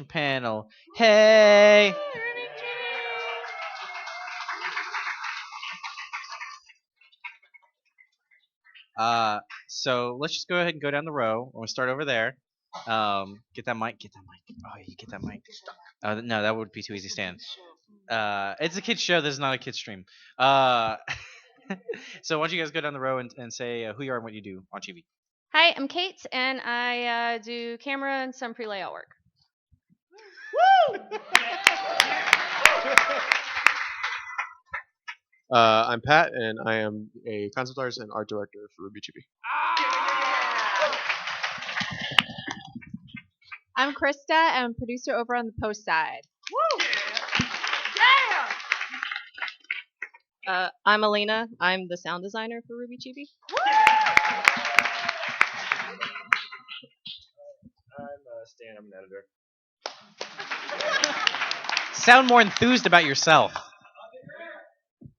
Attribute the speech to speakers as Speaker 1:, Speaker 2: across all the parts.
Speaker 1: Panel. Hey. So let's just go ahead and go down the row. We'll start over there. Get that mic. Get that mic. Oh, you get that mic. No, that would be too easy. Stand. It's a kids show. This is not a kids stream. So why don't you guys go down the row and say who you are and what you do on Chibi.
Speaker 2: Hi, I'm Kate, and I do camera and some pre-layout work.
Speaker 3: Woo!
Speaker 4: I'm Pat, and I am a concept artist and art director for RWBY Chibi.
Speaker 5: I'm Chrysta, and I'm producer over on the post side.
Speaker 3: Woo! Yeah!
Speaker 6: I'm Alena. I'm the sound designer for RWBY Chibi.
Speaker 4: I'm Stan. I'm an editor.
Speaker 1: Sound more enthused about yourself.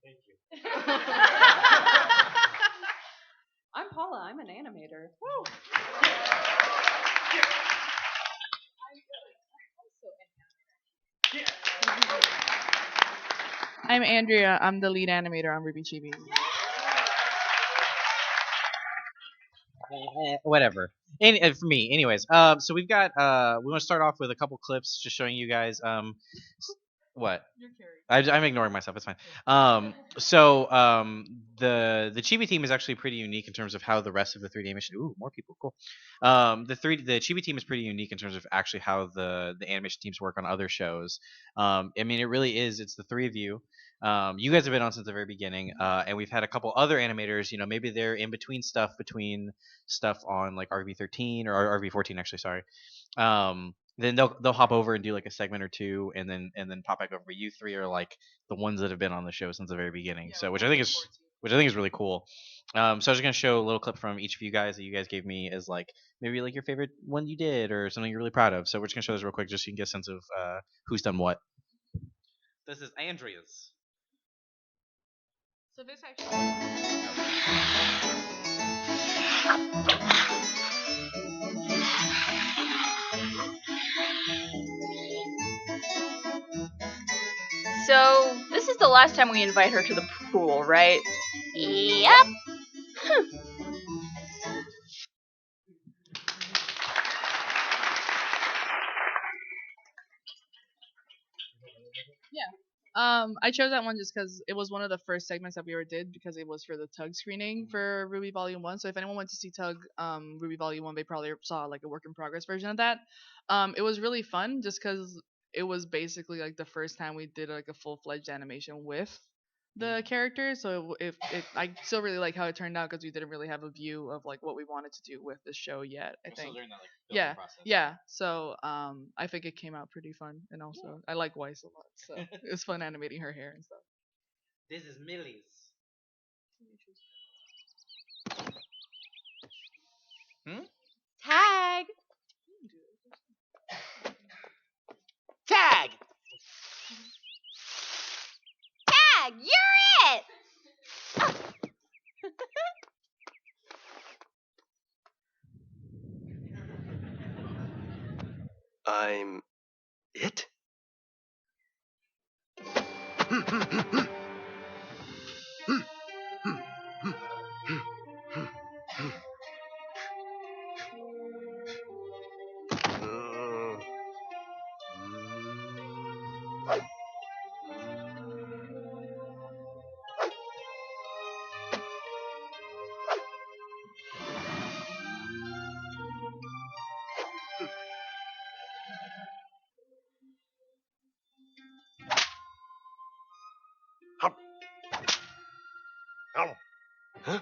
Speaker 4: Thank you.
Speaker 5: I'm Paula. I'm an animator.
Speaker 3: Woo!
Speaker 7: I'm Andrea. I'm the lead animator on RWBY Chibi.
Speaker 1: Whatever. For me, anyways. So we've got. We want to start off with a couple clips, just showing you guys. What?
Speaker 7: You're Kerry.
Speaker 1: I'm ignoring myself. It's fine. The Chibi team is actually pretty unique in terms of how the rest of the 3D animation. Ooh, more people. Cool. The Chibi team is pretty unique in terms of actually how the animation teams work on other shows. I mean, it really is. It's the three of you. You guys have been on since the very beginning, and we've had a couple other animators. You know, maybe they're in between stuff on like RV13 or RV14, actually. Sorry. Then they'll hop over and do like a segment or two, and then pop back over. But you three are like the ones that have been on the show since the very beginning.
Speaker 7: Yeah,
Speaker 1: So which I think is really cool. So I was just gonna show a little clip from each of you guys that you guys gave me as like maybe like your favorite one you did or something you're really proud of. So we're just gonna show this real quick just so you can get a sense of who's done what. This is Andrea's.
Speaker 7: So this actually.
Speaker 8: So, this is the last time we invite her to the pool, right?
Speaker 2: Yep.
Speaker 7: I chose that one just because it was one of the first segments that we ever did because it was for the Tug screening for RWBY Volume 1. So if anyone went to see Tug RWBY Volume 1, they probably saw like a work in progress version of that. It was really fun just because it was basically like the first time we did like a full-fledged animation with the characters. So if I still really like how it turned out because we didn't really have a view of like what we wanted to do with the show yet. I think. Yeah, yeah. So I think it came out pretty fun, and also I like Weiss a lot, so it was fun animating her hair and stuff.
Speaker 1: This is Millie's.
Speaker 2: Tag.
Speaker 1: Tag.
Speaker 2: Tag. You're it.
Speaker 9: I'm it? Huh?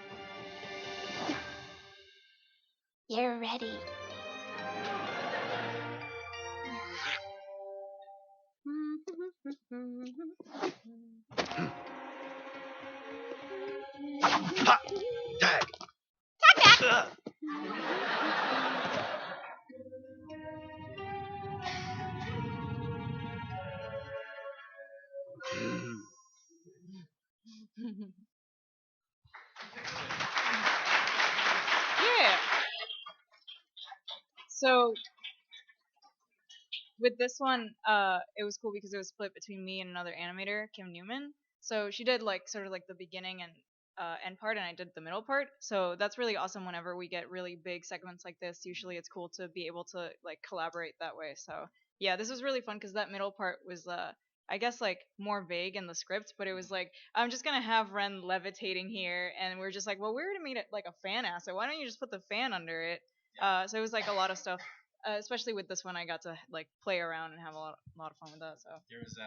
Speaker 2: You're ready.
Speaker 9: Ha! Tag!
Speaker 2: Tag back.
Speaker 5: Yeah. So
Speaker 10: with this one, it was cool because it was split between me and another animator, Kim Newman. So she did like sort of like the beginning and end part, and I did the middle part. So that's really awesome. Whenever we get really big segments like this, usually it's cool to be able to like collaborate that way. So yeah, this was really fun because that middle part was I guess like more vague in the script, but it was like I'm just gonna have Ren levitating here, and we're just like, well, we're gonna make it like a fan asset. Why don't you just put the fan under it? So it was like a lot of stuff. Especially with this one, I got to like play around and have a lot of fun with that. So
Speaker 1: There was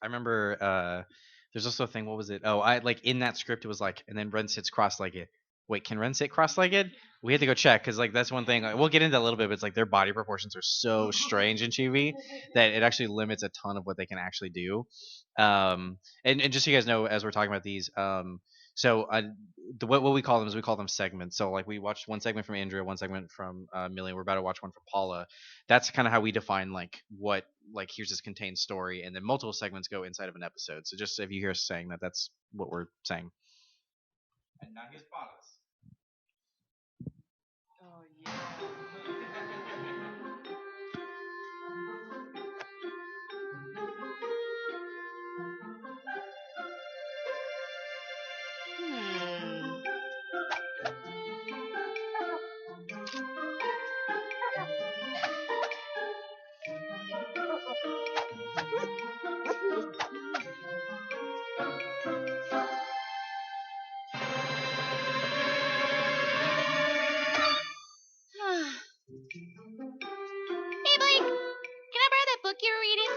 Speaker 1: I remember there's also a thing. What was it? Oh, I like in that script it was like, and then Ren sits cross-legged. Wait, can Ren sit cross-legged? We had to go check because like that's one thing. Like, we'll get into that a little bit, but it's like their body proportions are so strange in Chibi that it actually limits a ton of what they can actually do. And just so you guys know, as we're talking about these, so what we call them is we call them segments. So like we watched one segment from Andrea, one segment from Millie. We're about to watch one from Paula. That's kind of how we define like what like here's this contained story, and then multiple segments go inside of an episode. So just if you hear us saying that, that's what we're saying. And now here's Paula's.
Speaker 10: oh yeah.
Speaker 3: Hey, Blake, can I borrow that book you were reading?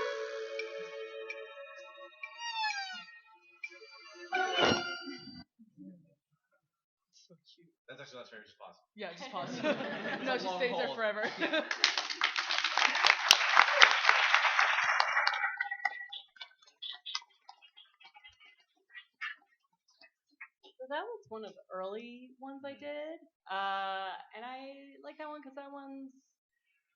Speaker 7: So cute.
Speaker 1: That's actually last favorite. Just pause.
Speaker 7: Yeah, just pause. No, she stays there forever.
Speaker 5: So that was one of the early ones I did, and I like that one because that one's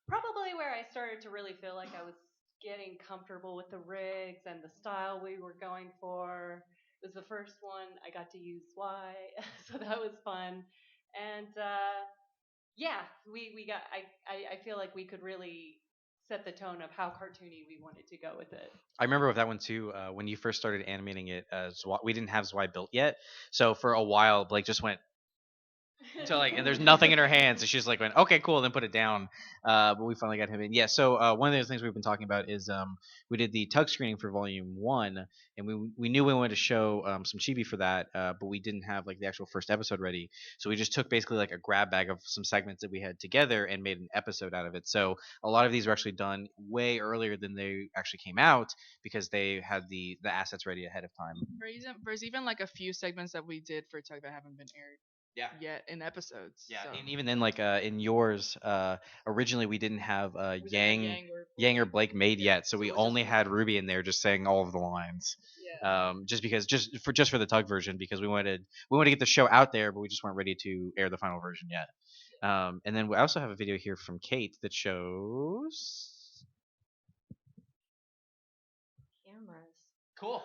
Speaker 5: probably where I started to really feel like I was getting comfortable with the rigs and the style we were going for. It was the first one I got to use Y, so that was fun. And yeah, we got. I feel like we could really set the tone of how cartoony we wanted to go with it.
Speaker 1: I remember with that one too. When you first started animating it, we didn't have Zwei built yet, so for a while Blake just went to like, and there's nothing in her hands, and she's like went, okay, cool, then put it down. But we finally got him in. Yeah. So one of the things we've been talking about is we did the tug screening for Volume 1, and we knew we wanted to show some chibi for that, but we didn't have like the actual first episode ready. So we just took basically like a grab bag of some segments that we had together and made an episode out of it. So a lot of these were actually done way earlier than they actually came out because they had the assets ready ahead of time.
Speaker 7: There's even like a few segments that we did for Tug that haven't been aired
Speaker 1: Yeah.
Speaker 7: yet in episodes.
Speaker 1: Yeah,
Speaker 7: so.
Speaker 1: and even then, like in yours, originally we didn't have
Speaker 7: We didn't have
Speaker 1: Yang or Blake made yet, so we
Speaker 7: it was
Speaker 1: only
Speaker 7: just
Speaker 1: had RWBY in there just saying all of the lines.
Speaker 7: Yeah.
Speaker 1: Just for the Tug version because we wanted to get the show out there, but we just weren't ready to air the final version yet. And then we also have a video here from Kate that shows.
Speaker 2: Cameras.
Speaker 1: Cool.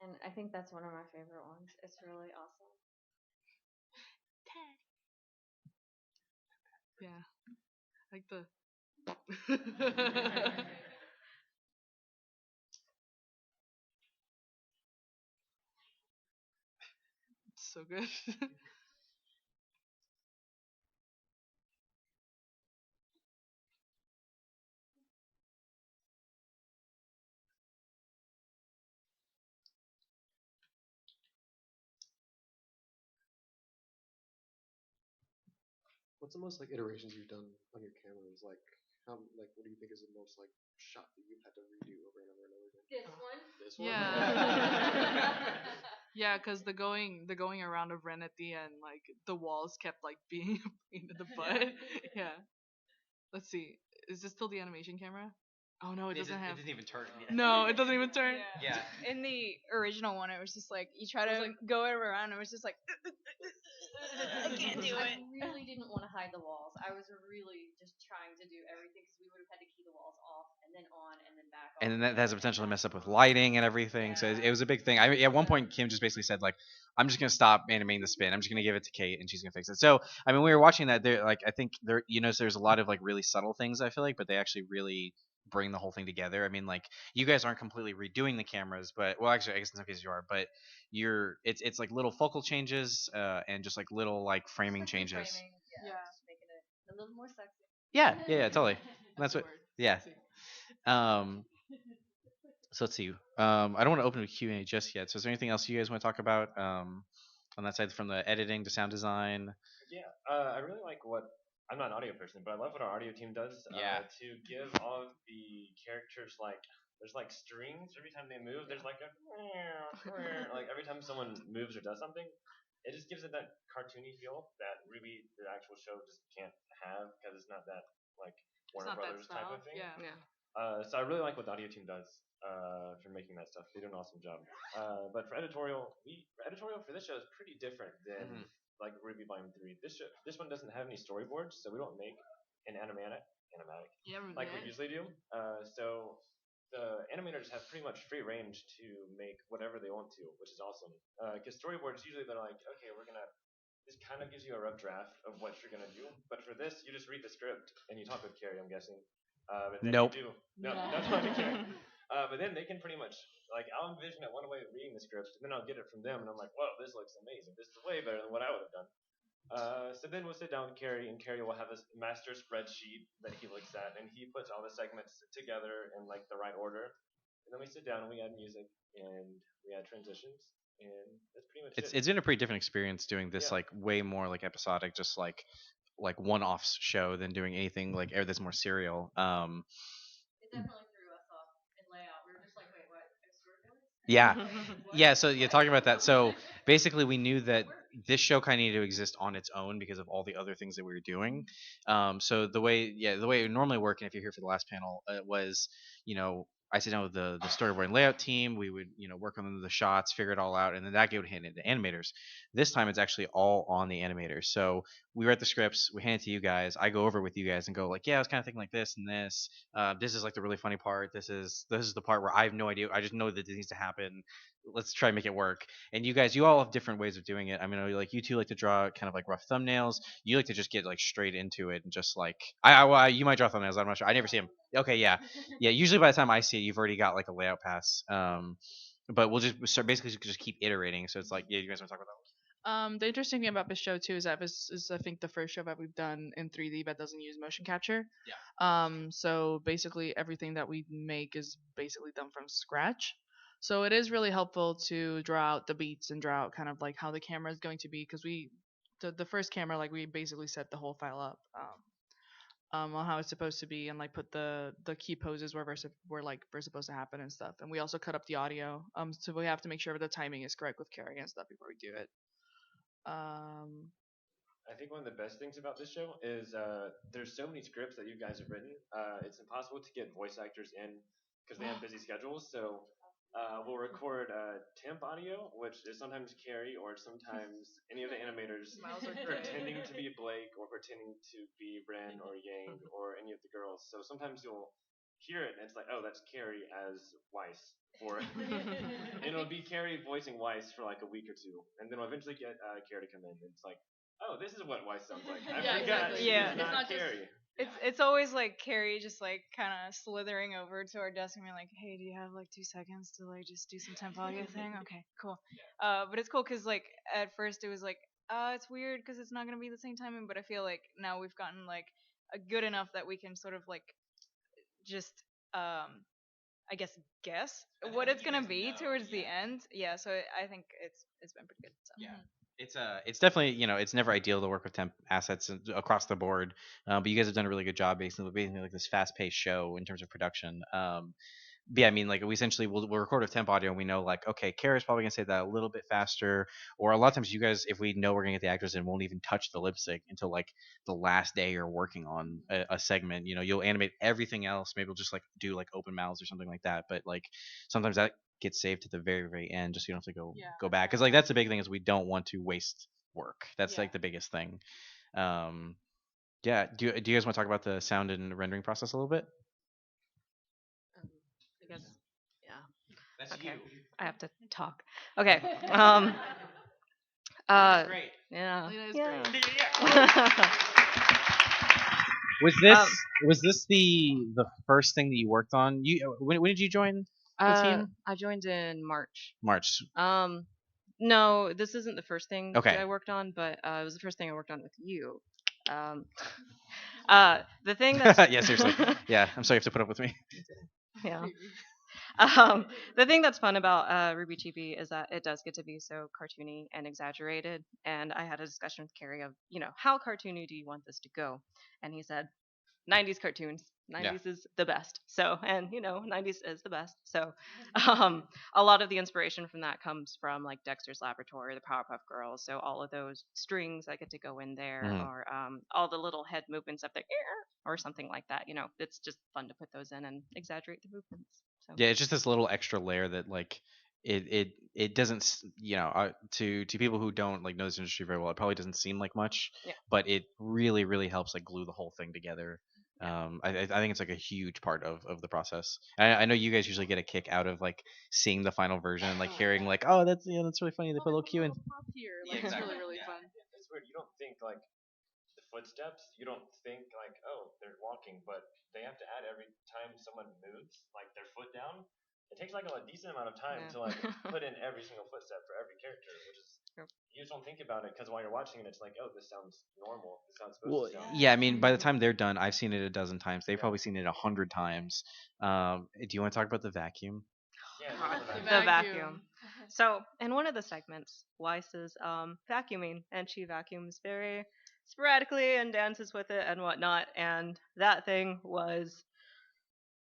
Speaker 2: And I think that's one of my favorite ones. It's really awesome.
Speaker 7: Yeah. Like the. It's so good.
Speaker 4: What's the most like iterations you've done on your cameras? Like how what do you think is the most like shot that you've had to redo over and over and over again?
Speaker 2: This one.
Speaker 4: This one?
Speaker 7: Yeah. Yeah, because the going around of Ren at the end, like the walls kept like being a pain in the butt. Yeah. Let's see. Is this still the animation camera? Oh no, it doesn't have.
Speaker 1: It doesn't even turn.
Speaker 7: No, it doesn't even turn.
Speaker 1: Yeah.
Speaker 10: In the original one, it was just like you try
Speaker 2: It was
Speaker 10: to
Speaker 2: like-
Speaker 10: go around, and it was just like I can't do
Speaker 2: I
Speaker 10: it.
Speaker 2: really didn't want to hide the walls. I was really just trying to do everything because we would have had to key the walls off and then on and then back off.
Speaker 1: And then that has the potential to mess up with lighting and everything. So it was a big thing. At one point, Kim just basically said like, "I'm just gonna stop animating the spin. I'm just gonna give it to Kate, and she's gonna fix it." So I mean, we were watching that. There, like, I think there, there's a lot of like really subtle things. I feel like, but they actually really bring the whole thing together. I mean, like, you guys aren't completely redoing the cameras, but well, actually, I guess in some cases you are, but it's like little focal changes and just like little like framing changes.
Speaker 2: Yeah. Just making it a little more sexy.
Speaker 1: Yeah, totally. That's what.
Speaker 7: Word.
Speaker 1: Yeah.
Speaker 7: Sexy.
Speaker 1: So let's see. I don't want to open a Q&A just yet. So is there anything else you guys want to talk about on that side, from the editing to sound design?
Speaker 11: Yeah, I really like what. I'm not an audio person, but I love what our audio team does.
Speaker 1: Yeah.
Speaker 11: To give all of the characters like there's like strings every time they move. There's like a like every time someone moves or does something, it just gives it that cartoony feel that RWBY the actual show just can't have because it's not that like
Speaker 7: It's
Speaker 11: Warner
Speaker 7: not that
Speaker 11: Brothers type
Speaker 7: style.
Speaker 11: of thing.
Speaker 7: Yeah.
Speaker 11: So I really like what the audio team does for making that stuff. They do an awesome job. But for editorial, editorial for this show is pretty different than like RWBY Volume 3. This one doesn't have any storyboards, so we don't make an animatic like we usually do. So the animators have pretty much free range to make whatever they want to, which is awesome. Because storyboards usually they're like, okay, we're gonna. This kind of gives you a rough draft of what you're gonna do, but for this, you just read the script and you talk with Kerry, I'm guessing. But then
Speaker 1: Nope.
Speaker 11: you do. No, that's not Kerry. But then they can pretty much like I'll envision it one way of reading the script, and then I'll get it from them, and I'm like, whoa, this looks amazing. This is way better than what I would have done. So then we'll sit down with Kerry, and Kerry will have this master spreadsheet that he looks at, and he puts all the segments together in like the right order. And then we sit down and we add music and we add transitions, and that's pretty much it.
Speaker 1: It's been a pretty different experience doing this, like way more like episodic, just like one-off show than doing anything like that's more serial.
Speaker 2: It definitely threw us off in layout. We were just like, wait, what?
Speaker 1: Yeah. Yeah, so you're talking about that. So basically we knew that this show kind of needed to exist on its own because of all the other things that we were doing. So the way it would normally work, and if you're here for the last panel, was, I sit down with the storyboard and layout team. We would, work on the shots, figure it all out, and then that would hand it to animators. This time it's actually all on the animators. So we write the scripts, we hand it to you guys. I go over it with you guys and go like, yeah, I was kind of thinking like this and this. This is like the really funny part. This is the part where I have no idea. I just know that this needs to happen. Let's try and make it work. And you all have different ways of doing it. I mean, like you two like to draw kind of like rough thumbnails. You like to just get like straight into it and just like you might draw thumbnails. I'm not sure. I never see them. Okay, yeah. Usually by the time I see it, you've already got like a layout pass. But we'll just start basically just keep iterating. So it's like, yeah, you guys want to talk about that?
Speaker 7: The interesting thing about this show too is that this is I think the first show that we've done in 3D that doesn't use motion capture.
Speaker 1: Yeah.
Speaker 7: So basically everything that we make is basically done from scratch. So it is really helpful to draw out the beats and draw out kind of like how the camera is going to be, because the first camera, like we basically set the whole file up on how it's supposed to be, and like put the key poses where we're supposed to happen and stuff. And we also cut up the audio. So we have to make sure the timing is correct with Kerry and stuff before we do it.
Speaker 11: I think one of the best things about this show is there's so many scripts that you guys have written. It's impossible to get voice actors in because they have busy schedules. So we'll record temp audio, which is sometimes Kerry or sometimes any of the animators pretending to be Blake or pretending to be Ren or Yang or any of the girls. So sometimes you'll hear it and it's like, oh, that's Kerry as Weiss. And it'll be Kerry voicing Weiss for like a week or two. And then we'll eventually get Kerry to come in and it's like, oh, this is what Weiss sounds like. I forgot.
Speaker 10: exactly. Yeah.
Speaker 11: It's not Kerry.
Speaker 10: It's always like Kerry just like kind of slithering over to our desk and being like, hey, do you have like 2 seconds to like just do some temp audio thing? Okay, cool. But it's cool because like at first it was like, it's weird because it's not gonna be the same timing. But I feel like now we've gotten like a good enough that we can sort of like just I guess what it's gonna be towards the end. Yeah, so I think it's been pretty good. So.
Speaker 1: Yeah. It's definitely, it's never ideal to work with temp assets across the board, but you guys have done a really good job basically like this fast-paced show in terms of production. yeah, I mean, like we essentially we'll record with temp audio, and we know like, okay, Kara's probably gonna say that a little bit faster, or a lot of times you guys, if we know we're gonna get the actors in, won't even touch the lip sync until like the last day you're working on a segment. You know, you'll animate everything else. Maybe we'll just like do like open mouths or something like that. But like sometimes that gets saved to the very very end, just so you don't have to go back. Because like that's the big thing is we don't want to waste work. That's like the biggest thing. Yeah. Do you guys want to talk about the sound and rendering process a little bit?
Speaker 6: I guess. Yeah.
Speaker 1: That's
Speaker 6: Okay.
Speaker 1: you.
Speaker 6: I have to talk. Okay.
Speaker 1: Great.
Speaker 6: Yeah.
Speaker 7: Alena is
Speaker 6: Yeah.
Speaker 1: Was this the first thing that you worked on? You when did you join the team?
Speaker 6: I joined in March.
Speaker 1: March.
Speaker 6: No, this isn't the first thing
Speaker 1: Okay.
Speaker 6: that I worked on, but it was the first thing I worked on with you. The thing that's
Speaker 1: Yeah, seriously. Yeah, I'm sorry you have to put up with me.
Speaker 6: yeah. The thing that's fun about RWBY Chibi is that it does get to be so cartoony and exaggerated. And I had a discussion with Kerry of, how cartoony do you want this to go? And he said, 90s cartoons. 90s is the best. So, and 90s is the best. So, a lot of the inspiration from that comes from like Dexter's Laboratory, the Powerpuff Girls. So all of those strings that get to go in there, or all the little head movements up there, or something like that. It's just fun to put those in and exaggerate the movements. So.
Speaker 1: Yeah, it's just this little extra layer that like it doesn't to people who don't like know this industry very well, it probably doesn't seem like much, but it really really helps like glue the whole thing together. I think it's like a huge part of the process. I know you guys usually get a kick out of like seeing the final version, like hearing like, oh, that's that's really funny. They put a little cue in.
Speaker 7: Pop here. Like, it's really really fun.
Speaker 11: It's weird. You don't think like the footsteps. You don't think like, oh, they're walking, but they have to add every time someone moves like their foot down. It takes like a decent amount of time to like put in every single footstep for every character, which is you just don't think about it because while you're watching it, it's like, oh, this sounds normal. This sounds supposed to sound.
Speaker 1: Yeah, I mean, by the time they're done, I've seen it a dozen times. They've probably seen it 100 times. Do you want to talk about the vacuum?
Speaker 11: Yeah,
Speaker 6: the vacuum. So in one of the segments, Weiss is vacuuming, and she vacuums very sporadically and dances with it and whatnot. And that thing was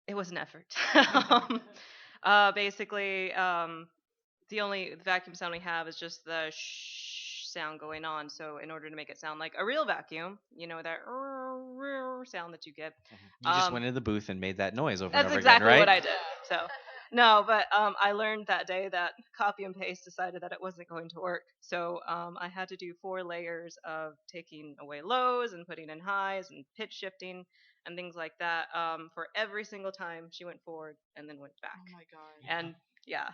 Speaker 6: an effort. Basically, the only vacuum sound we have is just the shh sound going on. So in order to make it sound like a real vacuum, that sound that you get.
Speaker 1: You just went into the booth and made that noise over and over
Speaker 6: That's exactly
Speaker 1: again, right?
Speaker 6: what I did. So no, but I learned that day that copy and paste decided that it wasn't going to work. So I had to do 4 layers of taking away lows and putting in highs and pitch shifting and things like that for every single time she went forward and then went back.
Speaker 7: Oh my god.
Speaker 6: And yeah,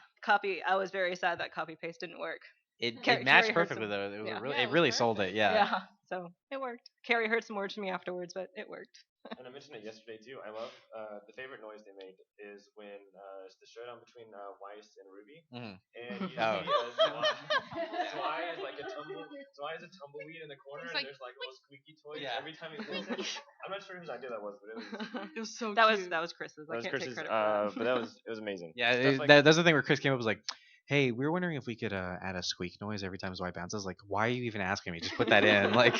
Speaker 6: I was very sad that copy paste didn't work.
Speaker 1: It
Speaker 6: Kerry
Speaker 1: matched
Speaker 6: heard
Speaker 1: perfectly
Speaker 6: some-
Speaker 1: though. It was
Speaker 6: yeah.
Speaker 1: really,
Speaker 7: Yeah,
Speaker 1: it
Speaker 7: it
Speaker 1: really
Speaker 7: was
Speaker 1: sold it. Yeah.
Speaker 6: Yeah, so it worked. Kerry heard some words from me afterwards, but it worked.
Speaker 11: And I mentioned it yesterday too. I love the favorite noise they made is when it's the showdown between Weiss and Ruby, and you see Zwei is like a tumbleweed in the corner, and there's like little squeaky toys every time he moves it. I'm not sure whose idea that was, but
Speaker 7: It was so
Speaker 6: that
Speaker 7: cute.
Speaker 6: was Chrysta's. I
Speaker 11: that was
Speaker 6: can't take
Speaker 11: Chris's.
Speaker 6: credit for that.
Speaker 11: But it was amazing.
Speaker 1: Yeah, that's the thing where Chris came up and was like, hey, we were wondering if we could add a squeak noise every time Zwei bounces. Like, why are you even asking me? Just put that in. Like,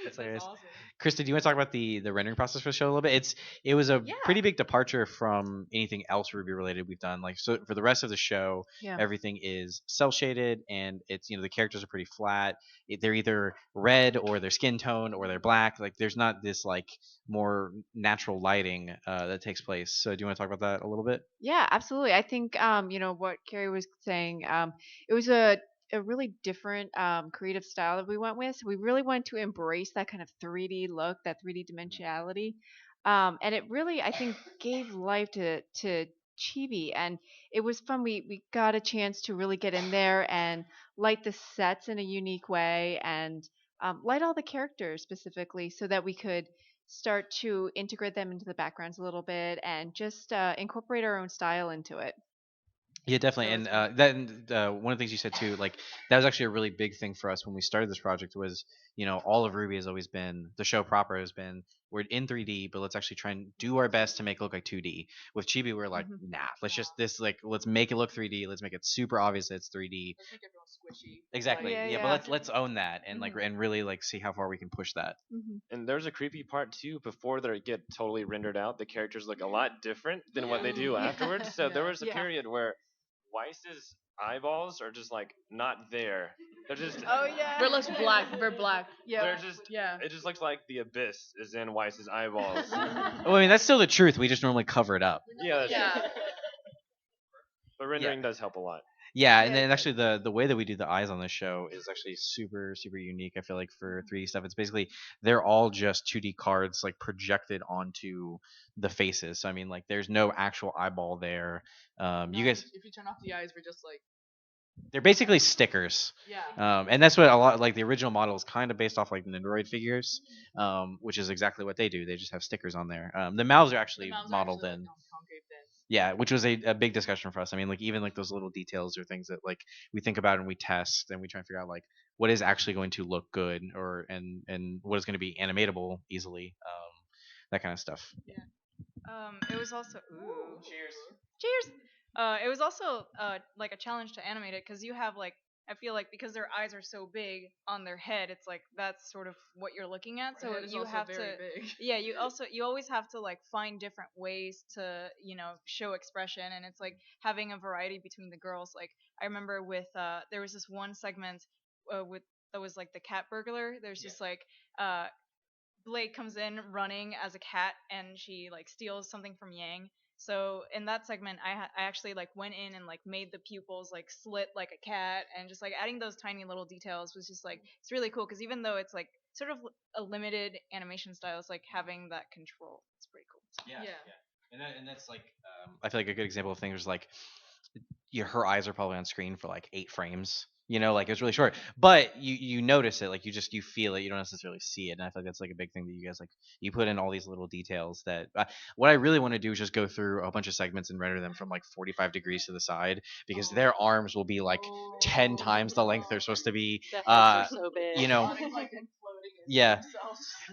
Speaker 1: that's hilarious.
Speaker 7: Awesome.
Speaker 1: Krista, do you want to talk about the rendering process for the show a little bit? It was a pretty big departure from anything else Ruby related we've done. Like, so for the rest of the show, everything is cel shaded, and it's the characters are pretty flat. They're either red or their skin tone or they're black. Like, there's not this like more natural lighting that takes place. So do you want to talk about that a little bit?
Speaker 12: Yeah, absolutely. I think what Kerry was saying, it was a really different creative style that we went with. We really wanted to embrace that kind of 3D look, that 3D dimensionality, and it really, I think, gave life to Chibi, and it was fun. We got a chance to really get in there and light the sets in a unique way, and light all the characters specifically, so that we could start to integrate them into the backgrounds a little bit and just incorporate our own style into it.
Speaker 1: Yeah, definitely. And one of the things you said too, like that was actually a really big thing for us when we started this project was, all of RWBY has always been, the show proper has been, we're in 3D, but let's actually try and do our best to make it look like 2D. With Chibi, we're like, nah, let's make it look 3D. Let's make it super obvious that it's 3D.
Speaker 7: Let's make everyone squishy.
Speaker 1: Exactly.
Speaker 12: Yeah,
Speaker 1: Yeah,
Speaker 12: yeah.
Speaker 1: but let's own that and like and really like see how far we can push that.
Speaker 11: And there's a creepy part too. Before they get totally rendered out, the characters look a lot different than what they do afterwards. So there was a period where Weiss's eyeballs are just like not there. They're just.
Speaker 10: Oh yeah.
Speaker 7: It looks black. They're black.
Speaker 11: They're just.
Speaker 7: Yeah.
Speaker 11: It just looks like the abyss is in Weiss's eyeballs.
Speaker 1: Well, I mean that's still the truth. We just normally cover it up.
Speaker 11: Yeah. That's
Speaker 7: Yeah.
Speaker 11: true. But rendering does help a lot.
Speaker 1: Yeah, and then actually the way that we do the eyes on this show is actually super unique. I feel like for 3D stuff, it's basically they're all just 2D cards like projected onto the faces. So I mean, like there's no actual eyeball there. You guys,
Speaker 7: If you turn off the eyes, we're just like.
Speaker 1: they're basically stickers.
Speaker 7: Yeah.
Speaker 1: And that's what a lot like the original model is kind of based off like Nendoroid figures, which is exactly what they do. They just have stickers on there. The mouths are actually modeled in. Yeah, which was a big discussion for us. I mean, like even like those little details or things that like we think about and we test and we try and figure out like what is actually going to look good or and what is going to be animatable easily, that kind of stuff.
Speaker 10: It was also cheers. It was also like a challenge to animate it because you have like I feel like because their eyes are so big on their head, it's like that's sort of what you're looking at. So you have to yeah, you always have to like find different ways to, show expression, and it's like having a variety between the girls. Like I remember with there was this one segment with that was like the cat burglar. There's just like Blake comes in running as a cat and she like steals something from Yang. So in that segment, I actually like went in and like made the pupils like slit like a cat, and just like adding those tiny little details was just like it's really cool because even though it's like sort of a limited animation style, it's like having that control. It's pretty cool.
Speaker 1: Yeah. And that's like I feel like a good example of things is like her eyes are probably on screen for like 8 frames. Like it was really short, but you notice it, like you feel it, you don't necessarily see it, and I feel like that's like a big thing that you guys like. You put in all these little details that what I really want to do is just go through a bunch of segments and render them from like 45 degrees to the side because their arms will be like 10 times the length they're supposed to be.
Speaker 6: So big.
Speaker 1: Yeah,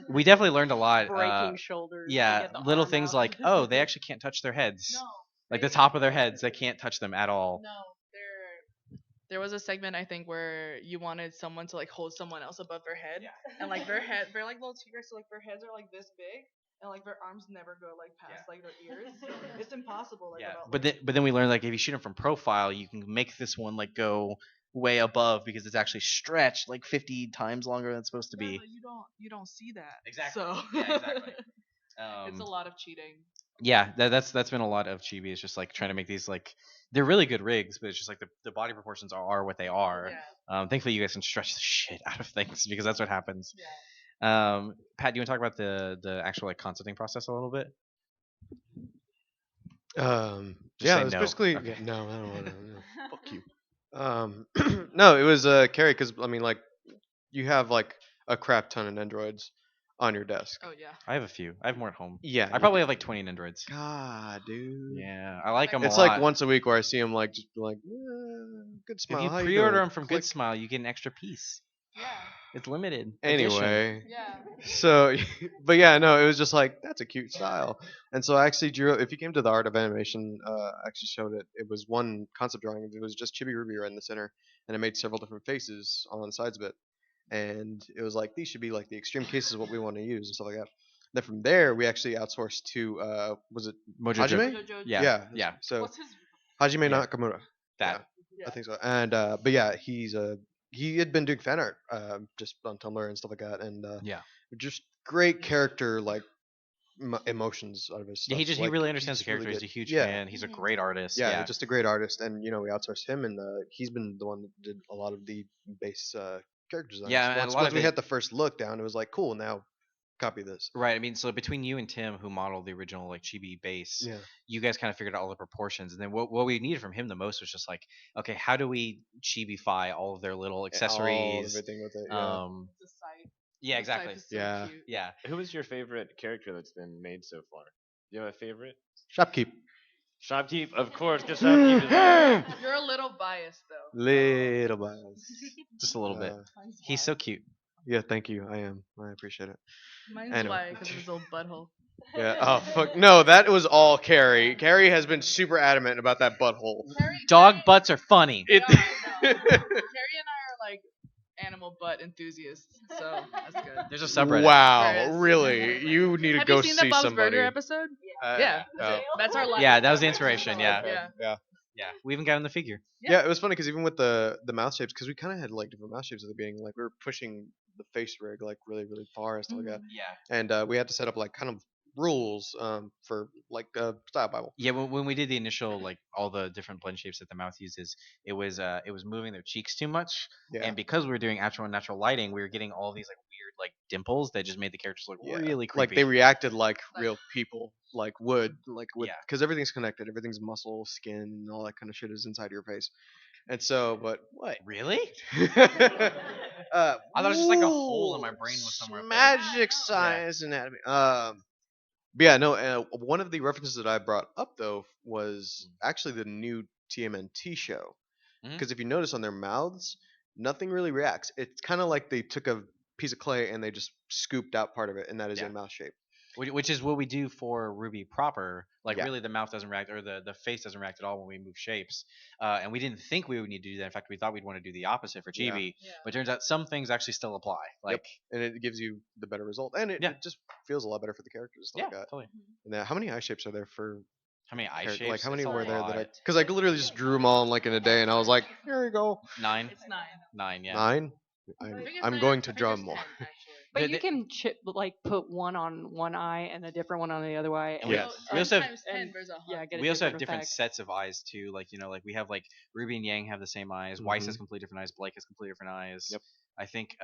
Speaker 1: we definitely learned a lot.
Speaker 6: Breaking shoulders.
Speaker 1: Yeah, little things like they actually can't touch their heads. Like the top of their heads, they can't touch them at all.
Speaker 7: No, there was a segment I think where you wanted someone to like hold someone else above their head, and like they're like little tigers, so like their heads are like this big, and like their arms never go like past like their ears. So it's impossible. Like,
Speaker 1: but then we learned like if you shoot them from profile, you can make this one like go way above because it's actually stretched like 50 times longer than it's supposed to be.
Speaker 7: But you don't see that.
Speaker 1: Exactly.
Speaker 7: So
Speaker 1: Yeah, exactly.
Speaker 7: It's a lot of cheating.
Speaker 1: Yeah, that's been a lot of Chibi. It's just like trying to make these like they're really good rigs, but it's just like the body proportions are what they are.
Speaker 7: Yeah.
Speaker 1: Thankfully, you guys can stretch the shit out of things because that's what happens.
Speaker 7: Yeah.
Speaker 1: Pat, do you want to talk about the actual like concepting process a little bit?
Speaker 4: Yeah, it was basically no, I don't want to. No. Fuck you. No, it was Kerry because I mean like you have like a crap ton of Nendroids on your desk.
Speaker 7: Oh yeah.
Speaker 1: I have a few. I have more at home.
Speaker 4: Yeah,
Speaker 1: I probably have like 20 Nendroids.
Speaker 4: God, dude.
Speaker 1: Yeah, I like them.
Speaker 4: It's
Speaker 1: a lot.
Speaker 4: like once a week where I see them like just like good smile.
Speaker 1: If you
Speaker 4: how you
Speaker 1: pre-order
Speaker 4: doing?
Speaker 1: them from Good Smile, you get an extra piece.
Speaker 7: Yeah.
Speaker 1: It's limited.
Speaker 4: Anyway.
Speaker 1: edition.
Speaker 7: Yeah.
Speaker 4: So, but yeah, no, it was just like that's a cute style, and so I actually drew. If you came to the Art of Animation, I actually showed it. It was one concept drawing. It was just Chibi Ruby right in the center, and I made several different faces on the sides of it, and it was like these should be like the extreme cases of what we want to use and stuff like that. Then from there, we actually outsourced to was it
Speaker 1: Mojo
Speaker 4: Hajime?
Speaker 1: Yeah.
Speaker 4: So
Speaker 7: What's his?
Speaker 4: Hajime Nakamura.
Speaker 1: That.
Speaker 4: I think so. And but yeah, he had been doing fan art just on Tumblr and stuff like that, and just great character like emotions out of his stuff.
Speaker 1: Yeah, he
Speaker 4: like,
Speaker 1: really understands the character.
Speaker 4: Really
Speaker 1: he's a huge
Speaker 4: yeah.
Speaker 1: fan. He's a great artist.
Speaker 4: Yeah, just a great artist, and we outsourced him, and he's been the one that did a lot of the base character designs.
Speaker 1: Yeah, and
Speaker 4: once,
Speaker 1: a lot
Speaker 4: once
Speaker 1: of
Speaker 4: we
Speaker 1: it-
Speaker 4: had the first look down, it was like cool. Now copy this.
Speaker 1: Right. I mean, so between you and Tim, who modeled the original like Chibi base, you guys kind of figured out all the proportions, and then what we needed from him the most was just like, okay, how do we Chibify all of their little accessories?
Speaker 4: Everything with it.
Speaker 7: The site.
Speaker 1: Yeah,
Speaker 7: The
Speaker 1: exactly.
Speaker 7: site is so
Speaker 4: Yeah.
Speaker 7: cute.
Speaker 1: Yeah.
Speaker 11: Who was your favorite character that's been made so far? Do you have a favorite?
Speaker 4: Shopkeep.
Speaker 11: Shopkeep, of course. Good Shopkeep.
Speaker 7: You're a little biased though.
Speaker 4: Little bias.
Speaker 1: Just a little bit.
Speaker 7: Mine's
Speaker 1: He's so cute.
Speaker 4: Yeah, thank you. I am. I appreciate it.
Speaker 7: Mine's
Speaker 4: Anyway.
Speaker 7: why because of his little butthole.
Speaker 4: Yeah. Oh fuck. No, that was all Kerry. Kerry has been super adamant about that butthole.
Speaker 1: Dog butts are funny.
Speaker 4: It.
Speaker 7: Carrie and animal butt enthusiast, so that's good.
Speaker 1: There's a subreddit.
Speaker 4: Wow,
Speaker 7: There is.
Speaker 4: really? You need to
Speaker 7: Have
Speaker 4: go
Speaker 7: you seen the
Speaker 4: see
Speaker 7: Bob's
Speaker 4: somebody.
Speaker 7: Burger episode?
Speaker 4: Uh,
Speaker 7: Yeah,
Speaker 4: oh.
Speaker 7: that's our life.
Speaker 1: Yeah, that was the inspiration. Yeah,
Speaker 7: Yeah.
Speaker 4: Yeah.
Speaker 1: yeah. We even got in the figure.
Speaker 4: Yeah, it was funny because even with the mouth shapes, because we kind of had like different mouth shapes at the beginning. Like we were pushing the face rig like really far and stuff like that,
Speaker 1: Yeah.
Speaker 4: and we had to set up like kind of rules for like style Bible.
Speaker 1: Yeah, when we did the initial like all the different blend shapes that the mouth uses, it was moving their cheeks too much,
Speaker 4: Yeah.
Speaker 1: and because we were doing actual natural lighting, we were getting all these like weird like dimples that just made the characters look
Speaker 4: Yeah.
Speaker 1: really creepy.
Speaker 4: Like they reacted like real people, like would, like with,
Speaker 1: Yeah.
Speaker 4: because everything's connected, everything's muscle, skin, and all that kind of shit is inside your face. And so, but what?
Speaker 1: Really?
Speaker 4: I
Speaker 1: I thought it was just like a hole in my brain was somewhere up there.
Speaker 4: Magic science anatomy. But yeah, no. One of the references that I brought up though was actually the new TMNT show,
Speaker 1: Mhm.
Speaker 4: because if you notice on their mouths, nothing really reacts. It's kind of like they took a piece of clay and they just scooped out part of it, and that is
Speaker 1: Yeah.
Speaker 4: a mouth shape.
Speaker 1: Which is what we do for RWBY proper. Like
Speaker 4: Yeah.
Speaker 1: really, the mouth doesn't react, or the face doesn't react at all when we move shapes. And we didn't think we would need to do that. In fact, we thought we'd want to do the opposite for
Speaker 4: Yeah.
Speaker 1: Chibi. But it turns out some things actually still apply. Like
Speaker 4: And it gives you the better result, and it,
Speaker 1: Yeah.
Speaker 4: it just feels a lot better for the characters.
Speaker 1: yeah,
Speaker 4: Like that.
Speaker 1: totally.
Speaker 4: And how many eye shapes are there for?
Speaker 1: How many eye
Speaker 4: Like
Speaker 1: shapes?
Speaker 4: how many
Speaker 1: It's a
Speaker 4: were there that I?
Speaker 1: lot.
Speaker 4: Because I literally just drew them all in like in a day, and I was like, here we go.
Speaker 1: 9.
Speaker 7: It's 9.
Speaker 1: 9. Yeah.
Speaker 4: 9.
Speaker 7: I think it's
Speaker 4: I'm
Speaker 7: 9,
Speaker 4: going
Speaker 7: I
Speaker 4: to
Speaker 7: think
Speaker 4: draw
Speaker 7: there's
Speaker 4: more.
Speaker 7: 10, actually.
Speaker 5: But
Speaker 1: The-
Speaker 5: you
Speaker 1: the-
Speaker 5: can like put one on one eye and a different one on the other eye. And
Speaker 4: Yeah.
Speaker 1: We also have-
Speaker 7: times 10
Speaker 5: and-
Speaker 7: versus 100.
Speaker 5: yeah, get a
Speaker 1: We also have different
Speaker 5: effect.
Speaker 1: sets of eyes too. Like like we have like Ruby and Yang have the same eyes. Weiss has
Speaker 4: Mhm.
Speaker 1: completely different eyes. Blake has completely different eyes.
Speaker 4: Yep.
Speaker 1: I think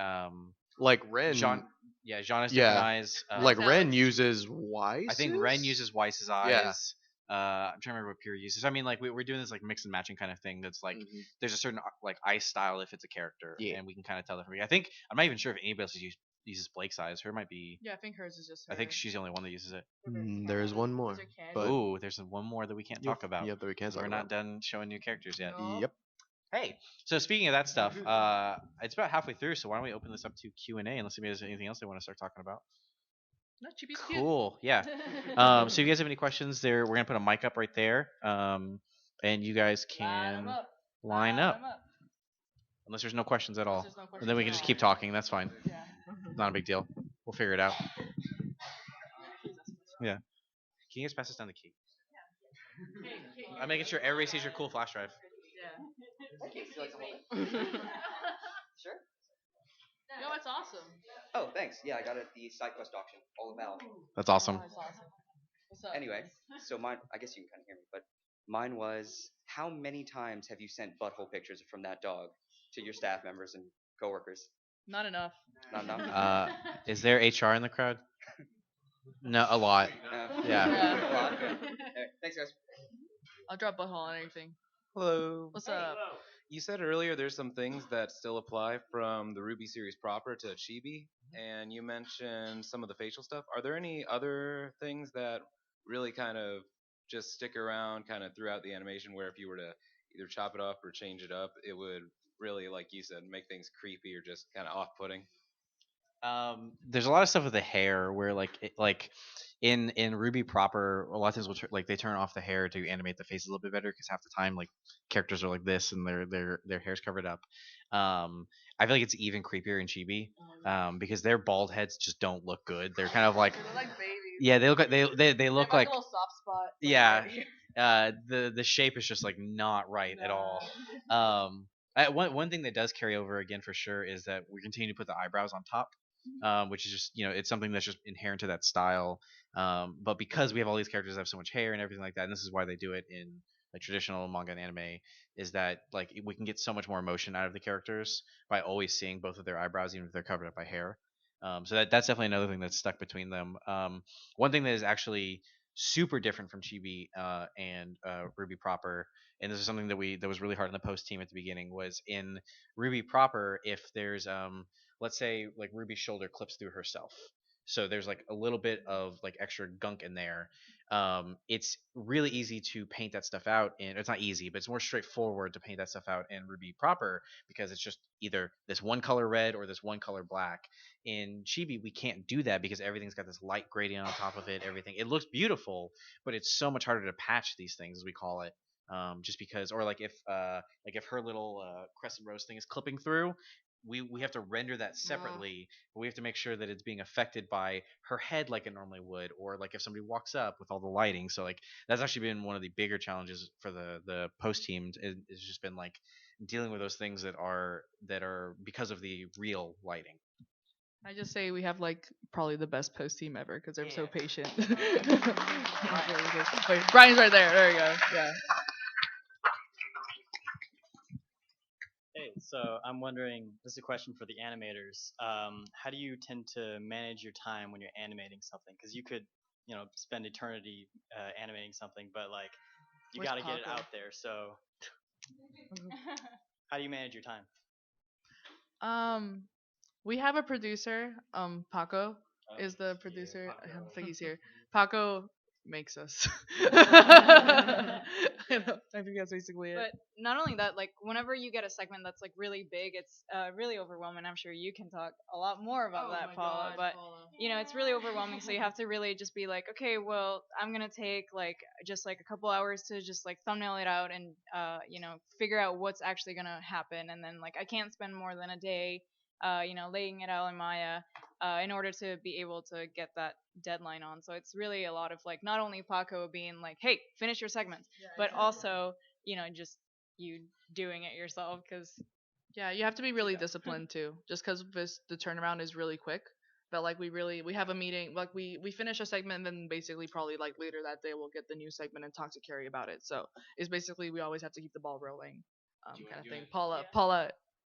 Speaker 4: Like Ren.
Speaker 1: Jean has different
Speaker 4: Yeah.
Speaker 1: eyes.
Speaker 4: Like
Speaker 7: Alex.
Speaker 4: Ren uses Weiss.
Speaker 1: I think Ren uses Weiss's eyes.
Speaker 4: Yeah.
Speaker 1: I'm trying to remember what Pure uses. I mean, like we're doing this like mix and matching kind of thing. That's like there's a certain like eye style if it's a character,
Speaker 4: Yeah.
Speaker 1: and we can kind of tell the difference. I think I'm not even sure if anybody else uses Blake's eyes. Her might be.
Speaker 7: Yeah, I think hers is just her.
Speaker 1: I think she's the only one that uses it.
Speaker 4: There is one more.
Speaker 7: Those are candy.
Speaker 4: But
Speaker 1: Ooh, there's one more that we can't talk about.
Speaker 4: Yep, that we can't talk
Speaker 1: We're
Speaker 4: about.
Speaker 1: not done showing new characters yet.
Speaker 7: No.
Speaker 4: Yep.
Speaker 1: Hey, so speaking of that stuff, it's about halfway through. So why don't we open this up to Q&A unless anybody has anything else they want to start talking about?
Speaker 7: No, Chibi's cute.
Speaker 1: Cool. Yeah. So if you guys have any questions, there we're gonna put a mic up right there, and you guys can line up. Unless there's no questions at all,
Speaker 7: there's no
Speaker 1: and then we can just keep talking. That's fine.
Speaker 7: Yeah.
Speaker 1: Not a big deal. We'll figure it out. Yeah. Can you guys pass us down the key? I'm making sure everybody sees your cool flash drive.
Speaker 13: Sure.
Speaker 7: Yo, it's awesome.
Speaker 13: Oh, thanks. Yeah, I got it at the SideQuest auction. All about.
Speaker 1: That's awesome.
Speaker 7: That's awesome. What's up?
Speaker 13: Anyway, so mine. I guess you can kind of hear me, but mine was: how many times have you sent butthole pictures from that dog to your staff members and coworkers?
Speaker 7: Not enough.
Speaker 13: Not enough.
Speaker 1: Is there HR in the crowd? No, a lot. Yeah.
Speaker 13: A lot? Okay. Thanks, guys.
Speaker 7: I'll drop butthole on anything.
Speaker 14: Hello.
Speaker 7: What's up?
Speaker 14: You said earlier there's some things that still apply from the RWBY series proper to Chibi, and you mentioned some of the facial stuff. Are there any other things that really kind of just stick around kind of throughout the animation where if you were to either chop it up or change it up, it would really, like you said, make things creepy or just kind of off-putting?
Speaker 1: There's a lot of stuff with the hair where like in RWBY proper, a lot of things will like they turn off the hair to animate the face a little bit better because half the time like characters are like this and their hair's covered up. I feel like it's even creepier in Chibi because their bald heads just don't look good. They're kind of like
Speaker 7: They're like babies.
Speaker 1: yeah, they look like they look like
Speaker 7: a little soft spot.
Speaker 1: yeah. The shape is just like not right at all. One thing that does carry over again for sure is that we continue to put the eyebrows on top, which is just it's something that's just inherent to that style. But because we have all these characters that have so much hair and everything like that, and this is why they do it in like traditional manga and anime, is that like we can get so much more emotion out of the characters by always seeing both of their eyebrows, even if they're covered up by hair. So that's definitely another thing that's stuck between them. One thing that is actually super different from Chibi and RWBY proper, and this is something that was really hard on the post team at the beginning, was in RWBY proper, if there's let's say like Ruby's shoulder clips through herself, so there's like a little bit of like extra gunk in there. It's really easy to paint that stuff out, and it's not easy, but it's more straightforward to paint that stuff out in RWBY proper because it's just either this one color red or this one color black. In Chibi, we can't do that because everything's got this light gradient on top of it. Everything, it looks beautiful, but it's so much harder to patch these things, as we call it. Just because, or like if her little crescent rose thing is clipping through, we have to render that separately, but we have to make sure that it's being affected by her head like it normally would, or like if somebody walks up with all the lighting. So like that's actually been one of the bigger challenges for the post team. It's just been like dealing with those things that are because of the real lighting.
Speaker 7: I just say we have like probably the best post team ever because they're so patient. Wait, Brian's right there. There you go. Yeah.
Speaker 15: Hey, so I'm wondering, this is a question for the animators. How do you tend to manage your time when you're animating something? Because you could, spend eternity animating something, but like you
Speaker 7: Where's
Speaker 15: got to get it
Speaker 7: Paco?
Speaker 15: out there. So how do you manage your time?
Speaker 7: We have a producer. Paco is the producer. I don't think he's here. Paco makes us. I think that's basically it.
Speaker 10: But not only that, like whenever you get a segment that's like really big, it's really overwhelming. I'm sure you can talk a lot more about that, Paula. But it's really overwhelming. So you have to really just be like, okay, well, I'm gonna take like just like a couple hours to just like thumbnail it out and figure out what's actually gonna happen, and then like I can't spend more than a day, laying it out in Maya. In order to be able to get that deadline on. So it's really a lot of like not only Paco being like, hey, finish your segments, but also, just you doing it yourself because.
Speaker 7: Yeah, you have to be really disciplined too, just because the turnaround is really quick. But like we have a meeting, like we finish a segment, and then basically probably like later that day we'll get the new segment and talk to Kerry about it. So it's basically we always have to keep the ball rolling, kind of thing. Paula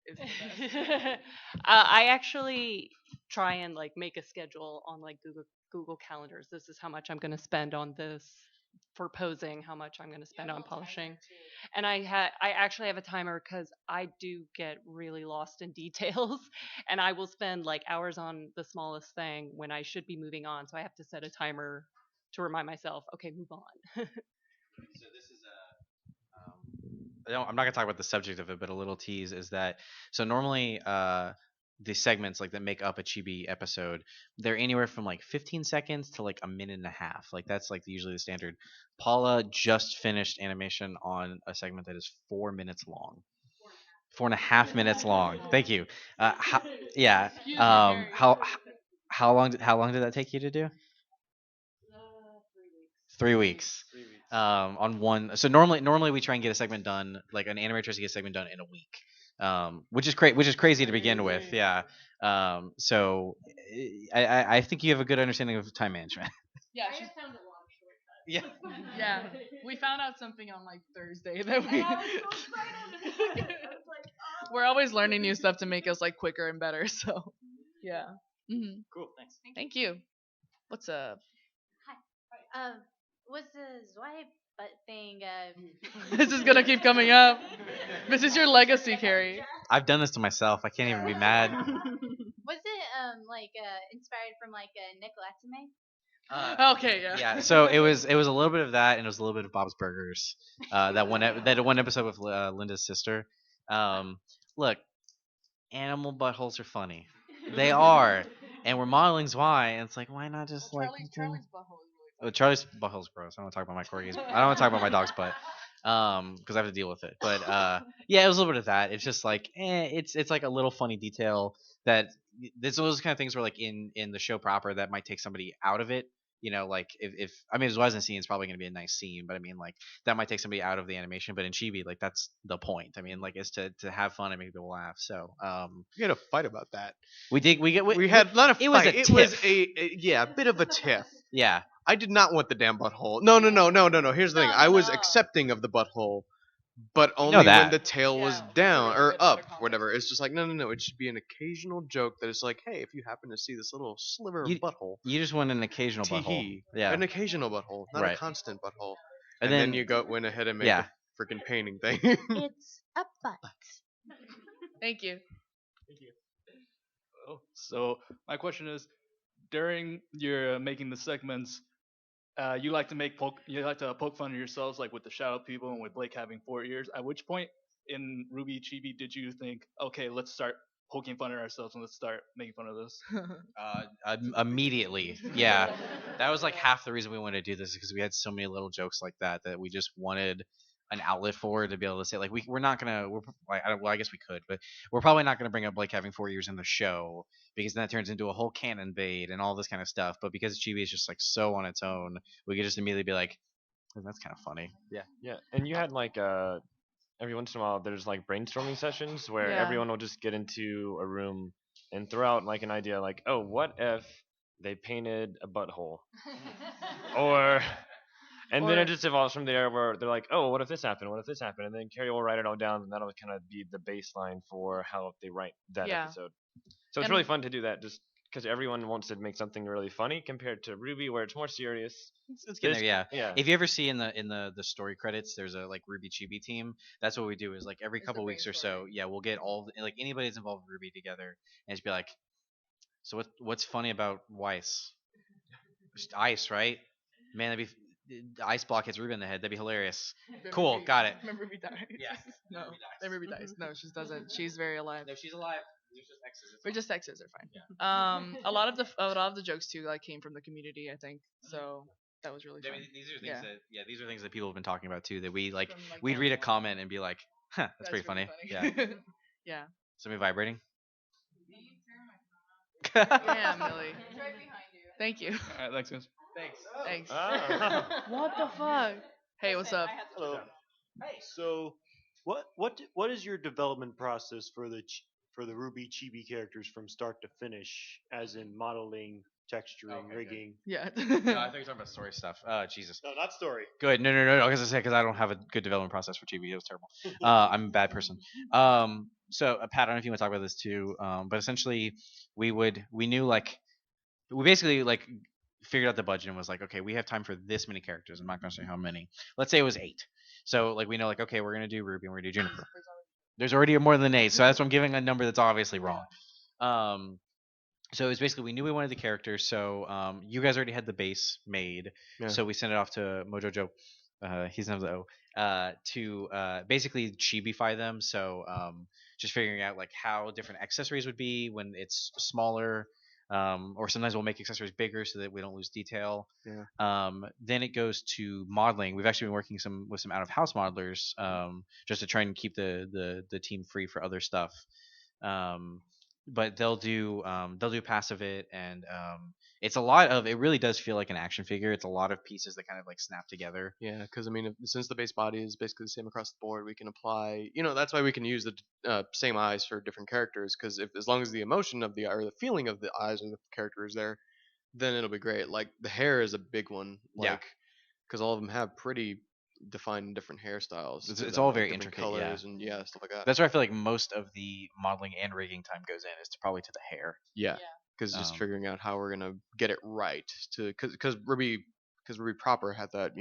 Speaker 7: is the best.
Speaker 5: I actually try and like make a schedule on like Google calendars. This is how much I'm going to spend on this for posing, how much I'm going to spend on polishing. And I actually have a timer because I do get really lost in details, and I will spend like hours on the smallest thing when I should be moving on. So I have to set a timer to remind myself, okay, move on.
Speaker 1: So this is I'm not gonna talk about the subject of it, but a little tease is that so normally the segments like that make up a Chibi episode, they're anywhere from like 15 seconds to like a minute and a half. Like that's like usually the standard. Paula just finished animation on a segment that is 4 minutes long. 4.5 minutes long. Thank you. Yeah. How long did that take you to do? 3 weeks. On one. So normally we try and get a segment done, like an animator tries to get a segment done in a week, which is crazy to begin with. Yeah. So I think you have a good understanding of time management.
Speaker 7: Yeah,
Speaker 2: I just found a lot of shortcuts.
Speaker 1: Yeah.
Speaker 7: Yeah, we found out something on like Thursday that we.
Speaker 2: I was so excited. I was like, oh.
Speaker 7: We're always learning new stuff to make us like quicker and better. So, yeah. Mm-hmm.
Speaker 15: Cool. Thanks.
Speaker 7: Thank you. What's up?
Speaker 3: Hi. What's the swipe butt thing?
Speaker 7: This is gonna keep coming up. This is your legacy, Kerry.
Speaker 1: I've done this to myself. I can't even be mad.
Speaker 3: Was it inspired from like a Nicolatame?
Speaker 7: Okay, yeah.
Speaker 1: Yeah, so it was a little bit of that, and it was a little bit of Bob's Burgers. That one episode with Linda's sister. Look, animal buttholes are funny. They are, and we're modeling why, and it's like, why not just like
Speaker 7: Charlie's butthole is really
Speaker 1: funny. Charlie's butthole's gross. I don't want to talk about my corgis. I don't want to talk about my dog's butt. Because I have to deal with it. But yeah, it was a little bit of that. It's just like, it's like a little funny detail that it's those kind of things where like in the show proper that might take somebody out of it. Like if I mean, if it wasn't a scene, it's probably going to be a nice scene, but I mean, like that might take somebody out of the animation. But in Chibi, like that's the point. I mean, like it's to have fun and make people laugh. So
Speaker 4: we had a fight about that.
Speaker 1: We did. We
Speaker 4: had not a fight.
Speaker 1: It was a
Speaker 4: it
Speaker 1: tiff.
Speaker 4: was a bit of a tiff.
Speaker 1: Yeah.
Speaker 4: I did not want the damn butthole. No. Here's the thing. I was accepting of the butthole, but only when the tail was down or up, whatever. It's just like no. It should be an occasional joke that is like, hey, if you happen to see this little sliver of butthole,
Speaker 1: you just want an occasional butthole. Yeah,
Speaker 4: an occasional butthole, not a constant butthole. And then you went ahead and made a freaking painting thing.
Speaker 3: It's a butt.
Speaker 7: Thank you.
Speaker 16: Oh, so my question is, during your making the segments, you like to poke fun of yourselves, like with the shadow people and with Blake having 4 ears. At which point in RWBY Chibi did you think, okay, let's start poking fun at ourselves and let's start making fun of this?
Speaker 1: Immediately, yeah. That was like half the reason we wanted to do this, because we had so many little jokes like that we just wanted an outlet for to be able to say like we're not gonna well I guess we could, but we're probably not gonna bring up like having 4 years in the show because then that turns into a whole canon bait and all this kind of stuff. But because Chibi is just like so on its own, we could just immediately be like, "Oh, that's kind of funny." Yeah.
Speaker 11: Yeah, and you had like every once in a while there's like brainstorming sessions where
Speaker 7: Yeah.
Speaker 11: everyone will just get into a room and throw out like an idea like, oh, what if they painted a butthole? Or and then
Speaker 7: Or-
Speaker 11: it just evolves from there where they're like, oh, what if this happened? What if this happened? And then Kerry will write it all down, and that'll kind of be the baseline for how they write that
Speaker 7: Yeah.
Speaker 11: episode. So it's
Speaker 7: And-
Speaker 11: really fun to do that just because everyone wants to make something really funny compared to RWBY where it's more serious.
Speaker 1: It's getting there, yeah.
Speaker 11: Yeah.
Speaker 1: If you ever see in the story credits, there's a like RWBY Chibi team. That's what we do is like every couple weeks or so, yeah, we'll get all like anybody that's involved with RWBY together and just be like, so what's funny about Weiss? Just ice, right? Man, that'd be the ice block hits Ruby in the head. That'd be hilarious.
Speaker 7: Then
Speaker 1: Cool,
Speaker 7: Ruby-
Speaker 1: got it.
Speaker 7: Then Ruby dies.
Speaker 1: Yeah.
Speaker 7: No.
Speaker 1: Ruby dies.
Speaker 7: Then Ruby dies. No, she doesn't. She's very alive.
Speaker 1: No, she's alive. There's just X's.
Speaker 7: But just X's are fine. A lot of the jokes too like came from the community, I think. So that was really
Speaker 1: I
Speaker 7: fun.
Speaker 1: mean, these are
Speaker 7: Yeah.
Speaker 1: things these are things that people have been talking about too. That we like,
Speaker 7: From, like,
Speaker 1: we'd read a comment and be like, huh, that's pretty
Speaker 7: really
Speaker 1: funny. Yeah.
Speaker 7: Yeah.
Speaker 1: Somebody vibrating.
Speaker 7: Yeah, Millie.
Speaker 10: It's right behind you.
Speaker 7: Thank you.
Speaker 16: All right, thanks, guys.
Speaker 1: Thanks.
Speaker 7: Thanks.
Speaker 11: Ah.
Speaker 7: What the fuck? Hey, what's up?
Speaker 17: Hello. So, what is your development process for the RWBY Chibi characters from start to finish, as in modeling, texturing, rigging?
Speaker 7: Yeah.
Speaker 1: No, I thought you were talking about story stuff. Jesus.
Speaker 17: No, not story.
Speaker 1: Good. No. I was gonna say because I don't have a good development process for TV. It was terrible. I'm a bad person. So Pat, I don't know if you want to talk about this too. But essentially, we knew like we basically like figured out the budget and was like, okay, we have time for this many characters. I'm not gonna say how many. Let's say it was 8. So like we know like okay, we're gonna do Ruby and we're gonna do Juniper. There's already more than 8, so that's why I'm giving a number that's obviously wrong. So it was basically we knew we wanted the characters, so you guys already had the base made,
Speaker 4: Yeah.
Speaker 1: so we sent it off to Mojo Joe. He's known as O. To basically chibify them. So just figuring out like how different accessories would be when it's smaller, or sometimes we'll make accessories bigger so that we don't lose detail.
Speaker 4: Yeah.
Speaker 1: Then it goes to modeling. We've actually been working with some out of house modelers, just to try and keep the team free for other stuff. But they'll do passive it, and it's a lot of, it really does feel like an action figure. It's a lot of pieces that kind of like snap together.
Speaker 4: Yeah, because I mean, since the base body is basically the same across the board, we can apply. That's why we can use the same eyes for different characters. Because as long as the emotion of or the feeling of the eyes of the character is there, then it'll be great. Like the hair is a big one. Like,
Speaker 1: Yeah.
Speaker 4: Because all of them have pretty defined different hairstyles.
Speaker 1: It's
Speaker 4: to
Speaker 1: it's
Speaker 4: them,
Speaker 1: all
Speaker 4: like,
Speaker 1: very
Speaker 4: different
Speaker 1: intricate, yeah.
Speaker 4: colors and stuff like that.
Speaker 1: That's where I feel like most of the modeling and rigging time goes in, is probably to the hair.
Speaker 4: Yeah. Because just
Speaker 1: Um,
Speaker 4: figuring out how we're gonna get it right because Ruby proper had that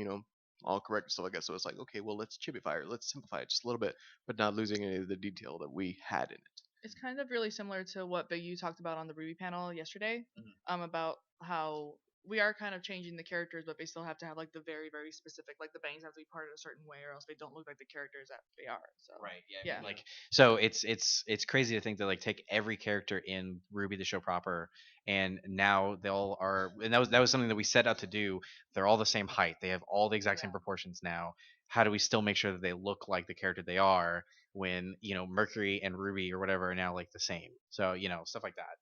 Speaker 4: all correct and stuff like that. So it's like, okay, well, let's chibify it, let's simplify it just a little bit, but not losing any of the detail that we had in it.
Speaker 7: It's kind of really similar to what Big U talked about on the RWBY panel yesterday, about how we are kind of changing the characters, but they still have to have like the very, very specific, like the bangs have to be parted a certain way, or else they don't look like the characters that they are. So
Speaker 1: Right. Yeah.
Speaker 7: Yeah.
Speaker 1: Like, so it's crazy to think that like take every character in RWBY the show proper, and now they all are, and that was something that we set out to do. They're all the same height. They have all the exact same proportions now. How do we still make sure that they look like the character they are when Mercury and Ruby or whatever are now like the same? So stuff like that.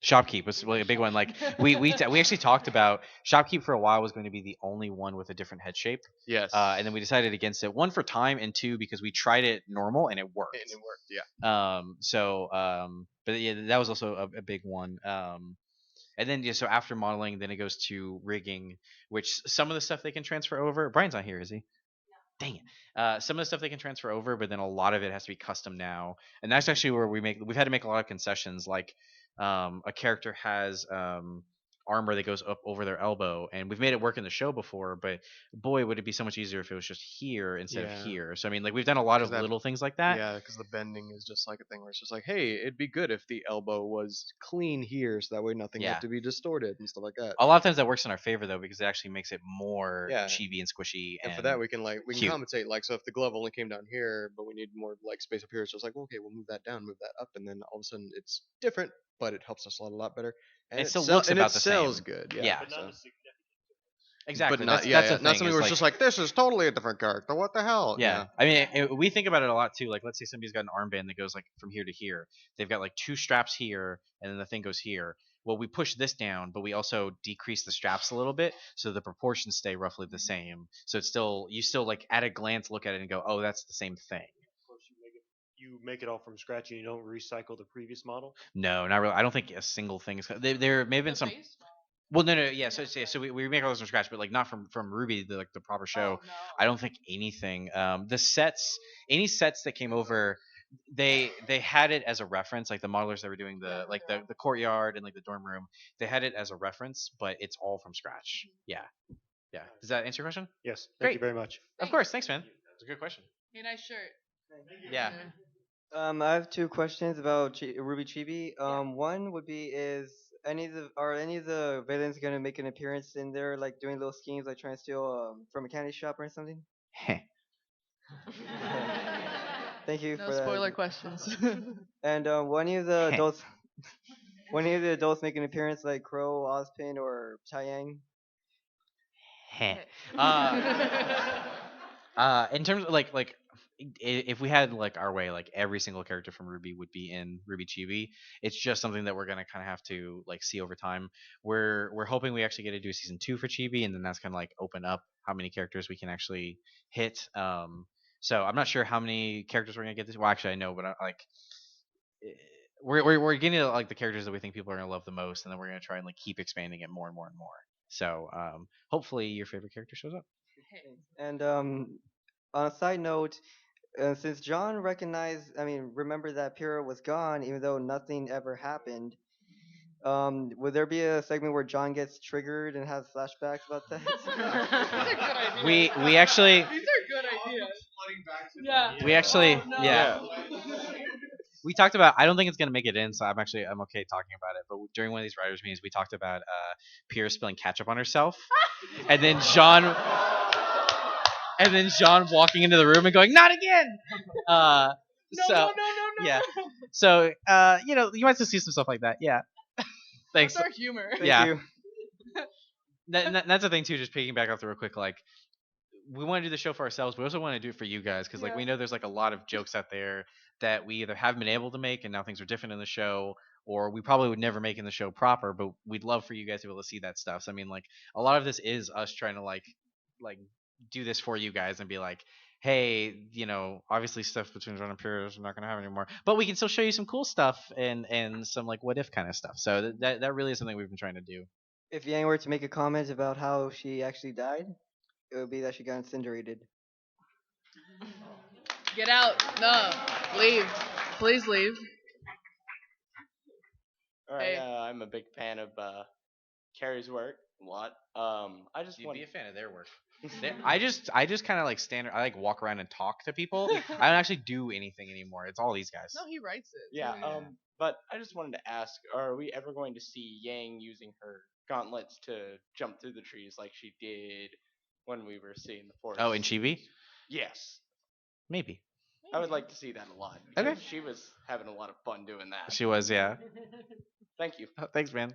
Speaker 1: Shopkeep was really a big one. Like we actually talked about Shopkeep for a while was going to be the only one with a different head shape.
Speaker 4: Yes.
Speaker 1: And then we decided against it. 1 for time, and 2 because we tried it normal and it worked.
Speaker 4: And it worked, yeah.
Speaker 1: But yeah, that was also a big one. And then so after modeling, then it goes to rigging, which some of the stuff they can transfer over. Brian's not here, is he? Dang it. Some of the stuff they can transfer over, but then a lot of it has to be custom now. And that's actually where we've had to make a lot of concessions. Like a character has armor that goes up over their elbow, and we've made it work in the show before, but boy, would it be so much easier if it was just here instead of here. So I mean, like we've done a lot of little things like that.
Speaker 4: Yeah, because the bending is just like a thing where it's just like, hey, it'd be good if the elbow was clean here, so that way nothing
Speaker 1: Yeah.
Speaker 4: had to be distorted and stuff like that.
Speaker 1: A lot of times that works in our favor though, because it actually makes it more
Speaker 4: Yeah.
Speaker 1: chibi and squishy.
Speaker 4: And for that, we can
Speaker 1: cute.
Speaker 4: compensate. Like, so if the glove only came down here, but we need more like space up here, so it's like, okay, we'll move that down, move that up, and then all of a sudden it's different, but it helps us a lot better. And
Speaker 1: It still
Speaker 4: sell-
Speaker 1: looks
Speaker 4: and
Speaker 1: about
Speaker 4: it
Speaker 1: the
Speaker 4: sells
Speaker 1: same.
Speaker 4: good.
Speaker 1: Yeah.
Speaker 17: But not
Speaker 4: so.
Speaker 17: a significant
Speaker 1: Exactly.
Speaker 4: But not
Speaker 1: That's the
Speaker 4: not
Speaker 1: thing.
Speaker 4: something
Speaker 1: Is
Speaker 4: where it's
Speaker 1: like,
Speaker 4: just like this is totally a different character. What the hell?
Speaker 1: yeah, I mean, we think about it a lot too. Like, let's say somebody's got an armband that goes like from here to here. They've got like two straps here, and then the thing goes here. Well, we push this down, but we also decrease the straps a little bit, so the proportions stay roughly the same. So it's still you still like at a glance look at it and go, oh, that's the same thing.
Speaker 17: Of course, you make it all from scratch and you don't recycle the previous model.
Speaker 1: No, not really. I don't think a single thing is. There may have been some. Well, no, yeah. So we make all those from scratch, but like not from RWBY, like the proper show. I don't think anything. The sets, any sets that came over, they had it as a reference. Like the modelers that were doing the courtyard and like the dorm room, they had it as a reference, but it's all from scratch. Yeah, yeah. Does that answer your question?
Speaker 17: Yes. Thank you
Speaker 1: Great.
Speaker 17: very much.
Speaker 1: Of course. Thanks, man. It's a good question.
Speaker 7: Hey, nice shirt.
Speaker 1: Yeah.
Speaker 18: I have two questions about RWBY Chibi. One would be are any of the villains gonna make an appearance in there, like doing little schemes, like trying to steal from a candy shop or something? Thank you
Speaker 7: No
Speaker 18: for that.
Speaker 7: spoiler questions.
Speaker 18: And one of the adults make an appearance, like Crow, Ozpin, or Chiang.
Speaker 1: In terms of like if we had like our way, like every single character from RWBY would be in RWBY Chibi. It's just something that we're gonna kind of have to like see over time. We're hoping we actually get to do a season 2 for Chibi, and then that's gonna like open up how many characters we can actually hit. So I'm not sure how many characters we're gonna get this. Well, actually, I know, but like we're getting to like the characters that we think people are gonna love the most, and then we're gonna try and like keep expanding it more and more and more. So hopefully your favorite character shows up.
Speaker 18: And on a side note, since John remembered that Pyrrha was gone, even though nothing ever happened, would there be a segment where John gets triggered and has flashbacks about that?
Speaker 1: We actually
Speaker 7: These are good ideas. Yeah.
Speaker 1: we actually
Speaker 7: Oh, no.
Speaker 1: yeah. We talked about. I don't think it's gonna make it in, so I'm okay talking about it. But during one of these writers' meetings, we talked about Pierre spilling ketchup on herself, and then John walking into the room and going, "Not again!"
Speaker 7: No.
Speaker 1: Yeah. So you might still see some stuff like that. Yeah. Thanks.
Speaker 7: That's our humor.
Speaker 1: Yeah. That's the thing too. Just picking back off the real quick, like we want to do the show for ourselves, but we also want to do it for you guys because like we know there's like a lot of jokes out there that we either haven't been able to make and now things are different in the show, or we probably would never make in the show proper, but we'd love for you guys to be able to see that stuff. So I mean, like a lot of this is us trying to like do this for you guys and be like, hey, obviously stuff between John and Pierre is not going to happen anymore, but we can still show you some cool stuff and some like what if kind of stuff. So that really is something we've been trying to do.
Speaker 18: If Yang were to make a comment about how she actually died, it would be that she got incinerated.
Speaker 7: Get out. No. Leave. Please leave.
Speaker 19: All right,
Speaker 7: Hey.
Speaker 19: I'm a big fan of Kerry's work a lot. I just
Speaker 1: You'd
Speaker 19: want
Speaker 1: be a fan of their work. I just kind of like stand. I like walk around and talk to people. I don't actually do anything anymore. It's all these guys.
Speaker 7: No, he writes it.
Speaker 19: Yeah. But I just wanted to ask: are we ever going to see Yang using her gauntlets to jump through the trees like she did when we were seeing the forest?
Speaker 1: Oh, in Chibi?
Speaker 19: Yes.
Speaker 1: Maybe.
Speaker 19: I would like to see that a lot because she was having a lot of fun doing that.
Speaker 1: She was, yeah.
Speaker 19: Thank you.
Speaker 1: Oh, thanks, man.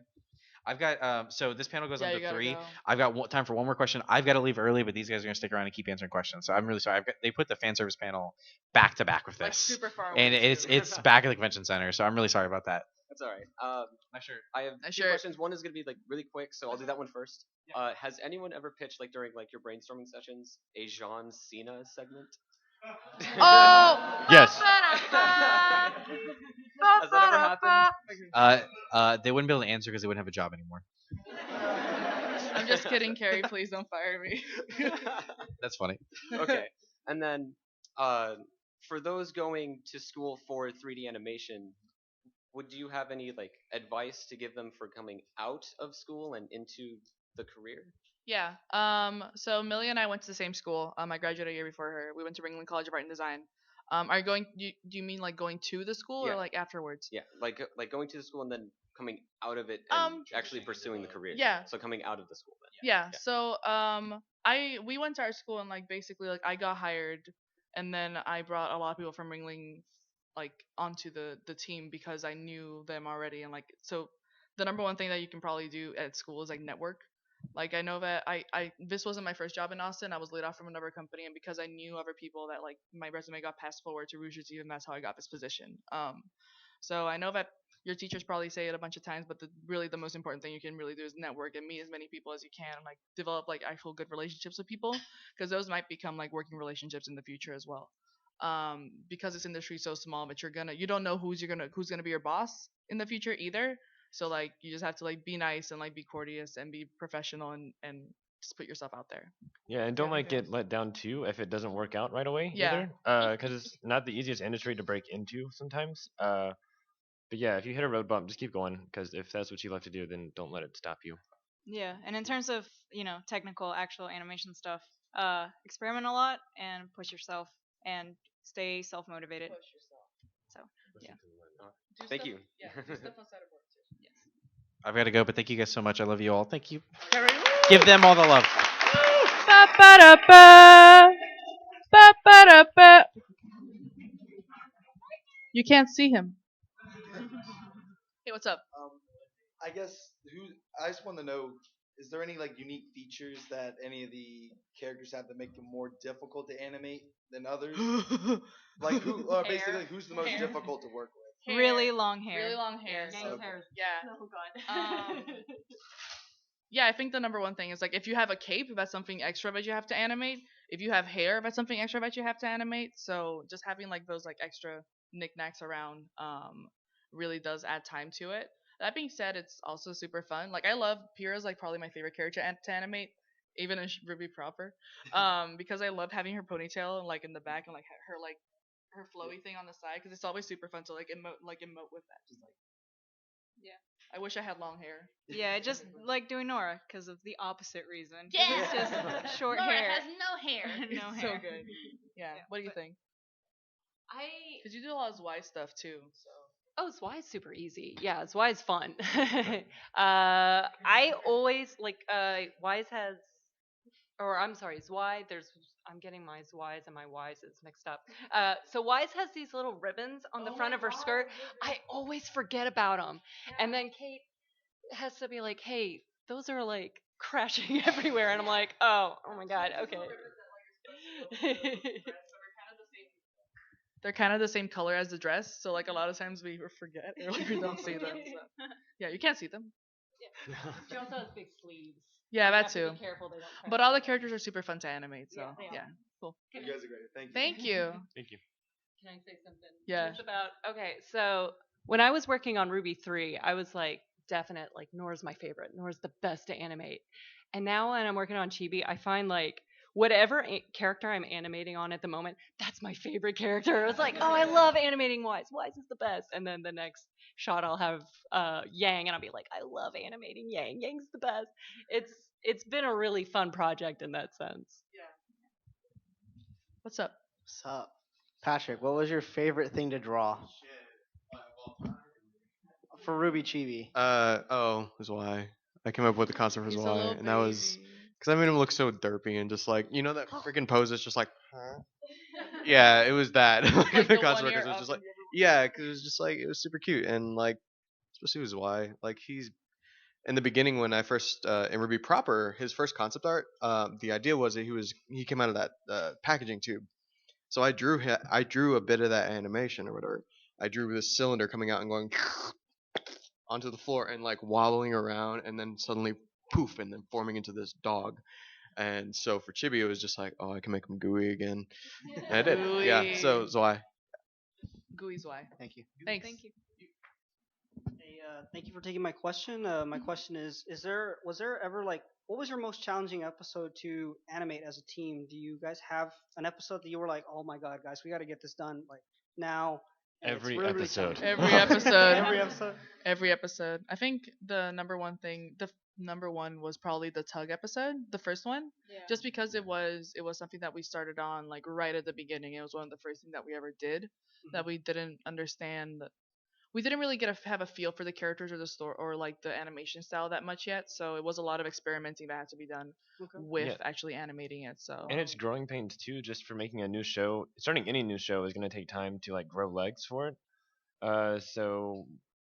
Speaker 1: I've got so this panel goes on
Speaker 7: you
Speaker 1: to
Speaker 7: gotta
Speaker 1: 3.
Speaker 7: go.
Speaker 1: I've got time for one more question. I've got to leave early, but these guys are gonna stick around and keep answering questions. So I'm really sorry. They put the fan service panel back to back with this,
Speaker 7: Like super far away.
Speaker 1: and it's back at the convention center. So I'm really sorry about that.
Speaker 20: That's all right.
Speaker 1: Sure.
Speaker 20: I have
Speaker 7: Nice
Speaker 20: two
Speaker 7: shirt.
Speaker 20: questions. One is going to be like really quick, so I'll do that one first. Has anyone ever pitched like during like your brainstorming sessions a John Cena segment?
Speaker 7: Oh.
Speaker 17: Yes.
Speaker 20: Has that ever happened?
Speaker 1: They wouldn't be able to answer because they wouldn't have a job anymore.
Speaker 7: I'm just kidding, Kerry. Please don't fire me.
Speaker 1: That's funny.
Speaker 20: Okay. And then for those going to school for 3D animation, would you have any like advice to give them for coming out of school and into the career?
Speaker 7: Yeah. So Millie and I went to the same school. I graduated a year before her. We went to Ringling College of Art and Design. Are you going? Do you mean like going to the school
Speaker 20: Yeah.
Speaker 7: or like afterwards?
Speaker 20: Yeah, like going to the school and then coming out of it and actually pursuing the career.
Speaker 7: Yeah.
Speaker 20: So coming out of the school then.
Speaker 7: Yeah. So we went to our school and like basically like I got hired, and then I brought a lot of people from Ringling like onto the team because I knew them already, and like so the number one thing that you can probably do at school is like network. Like I know that I this wasn't my first job in Austin. I was laid off from another company, and because I knew other people that like my resume got passed forward to Rouge Chibi, and that's how I got this position. So I know that your teachers probably say it a bunch of times, but really the most important thing you can really do is network and meet as many people as you can, and like develop like actual good relationships with people, because those might become like working relationships in the future as well. Because this industry is so small, but you don't know who's gonna be your boss in the future either. So like you just have to like be nice and like be courteous and be professional and just put yourself out there.
Speaker 21: Yeah, and don't like get let down too if it doesn't work out right away
Speaker 7: Yeah.
Speaker 21: either. Because it's not the easiest industry to break into sometimes. But yeah, if you hit a road bump, just keep going. Because if that's what you love to do, then don't let it stop you.
Speaker 10: Yeah, and in terms of technical actual animation stuff, experiment a lot and push yourself and stay self motivated. Push yourself. So yeah.
Speaker 20: Thank you.
Speaker 1: I've got to go, but thank you guys so much. I love you all. Thank you. Give them all the love.
Speaker 7: Ba-ba-da-ba. Ba-ba-da-ba. You can't see him. Hey, what's up?
Speaker 22: I guess I just want to know, is there any like unique features that any of the characters have that make them more difficult to animate than others? Like basically who's the most difficult to work with?
Speaker 10: Really long hair.
Speaker 7: Really long hair.
Speaker 10: Yes.
Speaker 7: So,
Speaker 10: hair.
Speaker 7: yeah.
Speaker 10: Oh god.
Speaker 7: Yeah, I think the number one thing is like if you have a cape, that's something extra that you have to animate. If you have hair, that's something extra that you have to animate. So just having like those like extra knickknacks around really does add time to it. That being said, it's also super fun. Like I love Pyrrha's like probably my favorite character to animate, even in RWBY proper, because I love having her ponytail and like in the back and like her flowy thing on the side because it's always super fun to like emote with that. Just like
Speaker 10: yeah.
Speaker 7: I wish I had long hair.
Speaker 10: Yeah, I just like doing Nora because of the opposite reason.
Speaker 3: Yeah.
Speaker 10: It's just short
Speaker 3: Laura
Speaker 10: hair.
Speaker 3: has no hair.
Speaker 10: No
Speaker 7: It's
Speaker 10: hair.
Speaker 7: so good. Yeah. What do you think? Because you do a lot of Y stuff too. So.
Speaker 5: Oh, Zwei is super easy. Yeah, Zwei is fun. I always like Wise has, or I'm sorry, Zwei. I'm getting my Zweis and my Wises mixed up. So Wise has these little ribbons on the front of her skirt. I always forget about them, and then Kate has to be like, "Hey, those are like crashing everywhere," and I'm like, "Oh my god, okay."
Speaker 7: They're kind of the same color as the dress, so like a lot of times we forget or like we don't see them. So. Yeah, you can't see them.
Speaker 5: Yeah. She also has big sleeves.
Speaker 7: Yeah,
Speaker 5: You
Speaker 7: that
Speaker 5: have to
Speaker 7: too.
Speaker 5: be careful they don't crash.
Speaker 7: But all the characters are super fun to animate, so
Speaker 5: Yeah, they
Speaker 7: yeah,
Speaker 5: are.
Speaker 7: cool.
Speaker 22: You guys are great. Thank you.
Speaker 7: Thank you.
Speaker 21: Thank you.
Speaker 5: Can I say something?
Speaker 7: Yeah.
Speaker 5: Just about okay. So when I was working on RWBY 3, I was like definite like Nora's my favorite. Nora's the best to animate. And now when I'm working on Chibi, I find like whatever character I'm animating on at the moment, that's my favorite character. It's like, oh, I love animating Wise. Wise is the best. And then the next shot I'll have Yang, and I'll be like, I love animating Yang. Yang's the best. It's been a really fun project in that sense.
Speaker 7: What's up?
Speaker 23: What's up? Patrick, what was your favorite thing to draw? For RWBY Chibi.
Speaker 4: Is why I came up with the concept for why, and that was because I made him look so derpy and just like that freaking pose is just like, huh? Yeah, it was that. Like the concept because it was just like, yeah, because it was just like it was super cute and like especially with why like he's in the beginning when I first in RWBY proper his first concept art the idea was that he came out of that packaging tube. So I drew a bit of that animation or whatever. I drew this cylinder coming out and going onto the floor and like wobbling around and then suddenly poof and then forming into this dog. And so for Chibi it was just like, oh, I can make him gooey again. And I did.
Speaker 7: Gooey.
Speaker 4: Yeah. So why?
Speaker 7: Gooey's why.
Speaker 23: Thank you.
Speaker 7: Thanks.
Speaker 10: Thank you.
Speaker 23: Hey, thank you for taking my question. My question is was there ever like what was your most challenging episode to animate as a team? Do you guys have an episode that you were like, oh my god, guys, we got to get this done like now? And it's
Speaker 21: Every
Speaker 23: really, really
Speaker 21: episode.
Speaker 23: challenging.
Speaker 7: Every episode.
Speaker 23: Every episode.
Speaker 7: Every episode. I think the number one thing, the number one was probably the tug episode, the first one.
Speaker 10: Yeah.
Speaker 7: Just because it was something that we started on like right at the beginning. It was one of the first things that we ever did that we didn't understand. We didn't really have a feel for the characters or the story or like the animation style that much yet. So it was a lot of experimenting that had to be done with
Speaker 21: Yeah.
Speaker 7: actually animating it. So
Speaker 21: And it's growing pains too, just for making a new show. Starting any new show is going to take time to like grow legs for it. So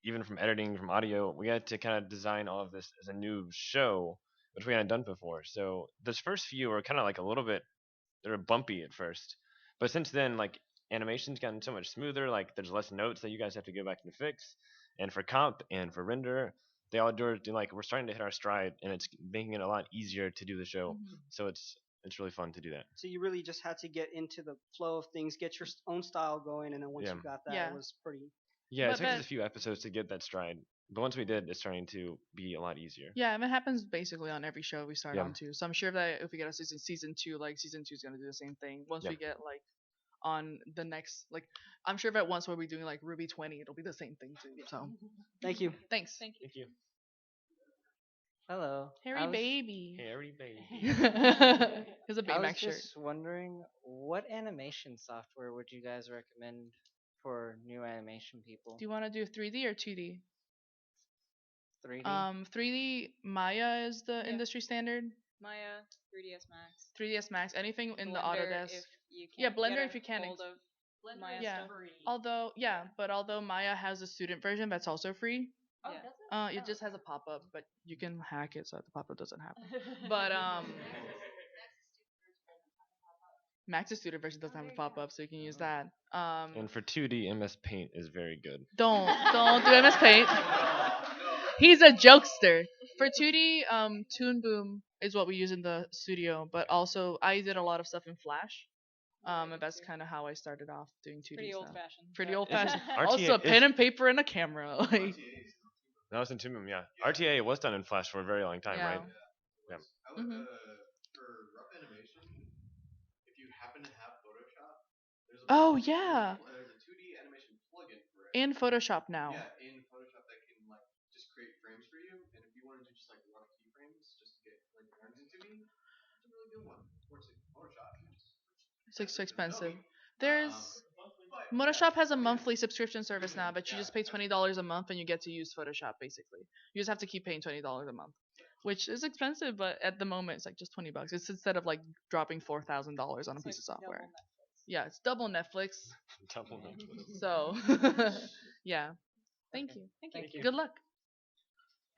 Speaker 21: even from editing, from audio, we had to kind of design all of this as a new show which we hadn't done before. So those first few were kind of like a little bit, they were bumpy at first, but since then, like animation's gotten so much smoother. Like there's less notes that you guys have to go back and fix, and for comp and for render, they all do like we're starting to hit our stride, and it's making it a lot easier to do the show. So it's really fun to do that.
Speaker 23: So you really just had to get into the flow of things, get your own style going, and then once
Speaker 21: Yeah.
Speaker 23: you got that,
Speaker 7: Yeah.
Speaker 23: it was pretty.
Speaker 21: Yeah, it
Speaker 7: But
Speaker 21: took us
Speaker 7: then-
Speaker 21: a few episodes to get that stride, but once we did, it's starting to be a lot easier.
Speaker 7: Yeah, and it happens basically on every show we start
Speaker 21: Yeah.
Speaker 7: on too. So I'm sure that if we get a season two, like season two is gonna do the same thing. Once
Speaker 21: Yeah.
Speaker 7: we get like on the next, like I'm sure that once we'll be doing like RWBY 20, it'll be the same thing too. So
Speaker 23: Thank you.
Speaker 7: thanks.
Speaker 21: Thank you.
Speaker 8: Hello.
Speaker 7: Harry baby.
Speaker 21: Harry baby.
Speaker 7: Here's a
Speaker 8: I was
Speaker 7: Baymax shirt.
Speaker 8: just wondering, what animation software would you guys recommend for new animation people?
Speaker 7: Do you want to do 3D or 2D?
Speaker 8: 3D?
Speaker 7: 3D Maya is the industry standard.
Speaker 10: Maya, 3ds Max.
Speaker 7: 3ds Max, anything in the
Speaker 10: Blender
Speaker 7: Autodesk.
Speaker 10: if you
Speaker 7: Yeah,
Speaker 10: can't
Speaker 7: Blender
Speaker 10: get
Speaker 7: if you can.
Speaker 10: hold of Maya
Speaker 7: Yeah.
Speaker 10: stuff.
Speaker 7: Although Maya has a student version that's also free.
Speaker 10: Oh, does it?
Speaker 7: It just has a pop-up, but you can hack it so that the pop-up doesn't happen. But Max's student version doesn't have a pop-up, so you can use that.
Speaker 21: And for 2D, MS Paint is very good.
Speaker 7: Don't do MS Paint. He's a jokester. For 2D, Toon Boom is what we use in the studio, but also I did a lot of stuff in Flash. And that's kind of how I started off doing 2D
Speaker 10: Pretty
Speaker 7: stuff.
Speaker 10: old-fashioned.
Speaker 7: Pretty
Speaker 10: but-
Speaker 7: old-fashioned.
Speaker 21: RTA
Speaker 7: Also, a pen
Speaker 21: is-
Speaker 7: and paper and a camera. Like,
Speaker 21: That was in Toon Boom, yeah. RTA was done in Flash for a very long time,
Speaker 7: Yeah.
Speaker 21: right? Yeah.
Speaker 7: Mhm.
Speaker 4: For rough animation, if you happen to have Photoshop, there's a
Speaker 7: Oh, yeah.
Speaker 4: there's a 2D animation plugin for it.
Speaker 7: In Photoshop now.
Speaker 4: Yeah, in Photoshop that can like just create frames for you, and if you want to do just like rough keyframes, just to get like turns into me, it's a really good one. Works in Photoshop.
Speaker 7: It's like so expensive. There's Photoshop has a monthly subscription service now, but you just pay $20 a month and you get to use Photoshop basically. You just have to keep paying $20 a month, which is expensive, but at the moment it's like just $20. It's instead of like dropping $4,000 on a piece of software. Yeah, it's double Netflix.
Speaker 21: Double Netflix.
Speaker 7: So, yeah. Thank you.
Speaker 8: Thank you.
Speaker 7: Good luck.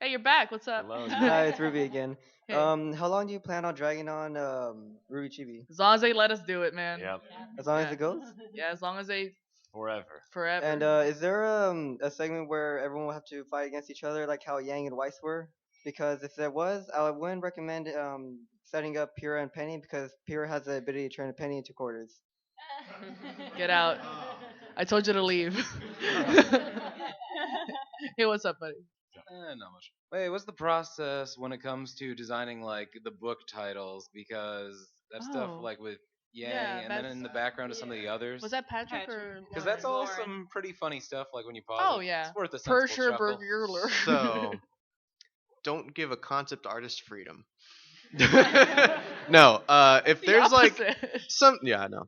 Speaker 7: Hey, you're back. What's up?
Speaker 18: Hi, it's Ruby again.
Speaker 7: Hey.
Speaker 18: How long do you plan on dragging on RWBY Chibi?
Speaker 7: As long as they let us do it, man.
Speaker 21: Yep.
Speaker 18: As long as it goes?
Speaker 7: Yeah, as long as they
Speaker 21: Forever.
Speaker 7: forever.
Speaker 18: And is there a segment where everyone will have to fight against each other like how Yang and Weiss were? Because if there was, I wouldn't recommend setting up Pyrrha and Penny because Pyrrha has the ability to turn a penny into quarters.
Speaker 7: Get out. I told you to leave. Hey, what's up, buddy?
Speaker 14: Not much. Wait, what's the process when it comes to designing like the book titles? Because that stuff
Speaker 7: Oh.
Speaker 14: like with Yang
Speaker 7: Yeah,
Speaker 14: and then
Speaker 7: that's-
Speaker 14: in the background of some of the others.
Speaker 7: Was that Patrick or?
Speaker 14: Because that's all
Speaker 7: Lauren?
Speaker 14: some pretty funny stuff. Like when you pause.
Speaker 7: Oh
Speaker 14: it,
Speaker 7: yeah.
Speaker 14: It's worth a sensible
Speaker 7: Persher
Speaker 14: chuckle.
Speaker 7: Burgler.
Speaker 4: So, don't give a concept artist freedom. No, if
Speaker 7: The
Speaker 4: there's like
Speaker 7: opposite.
Speaker 4: some, yeah, I know.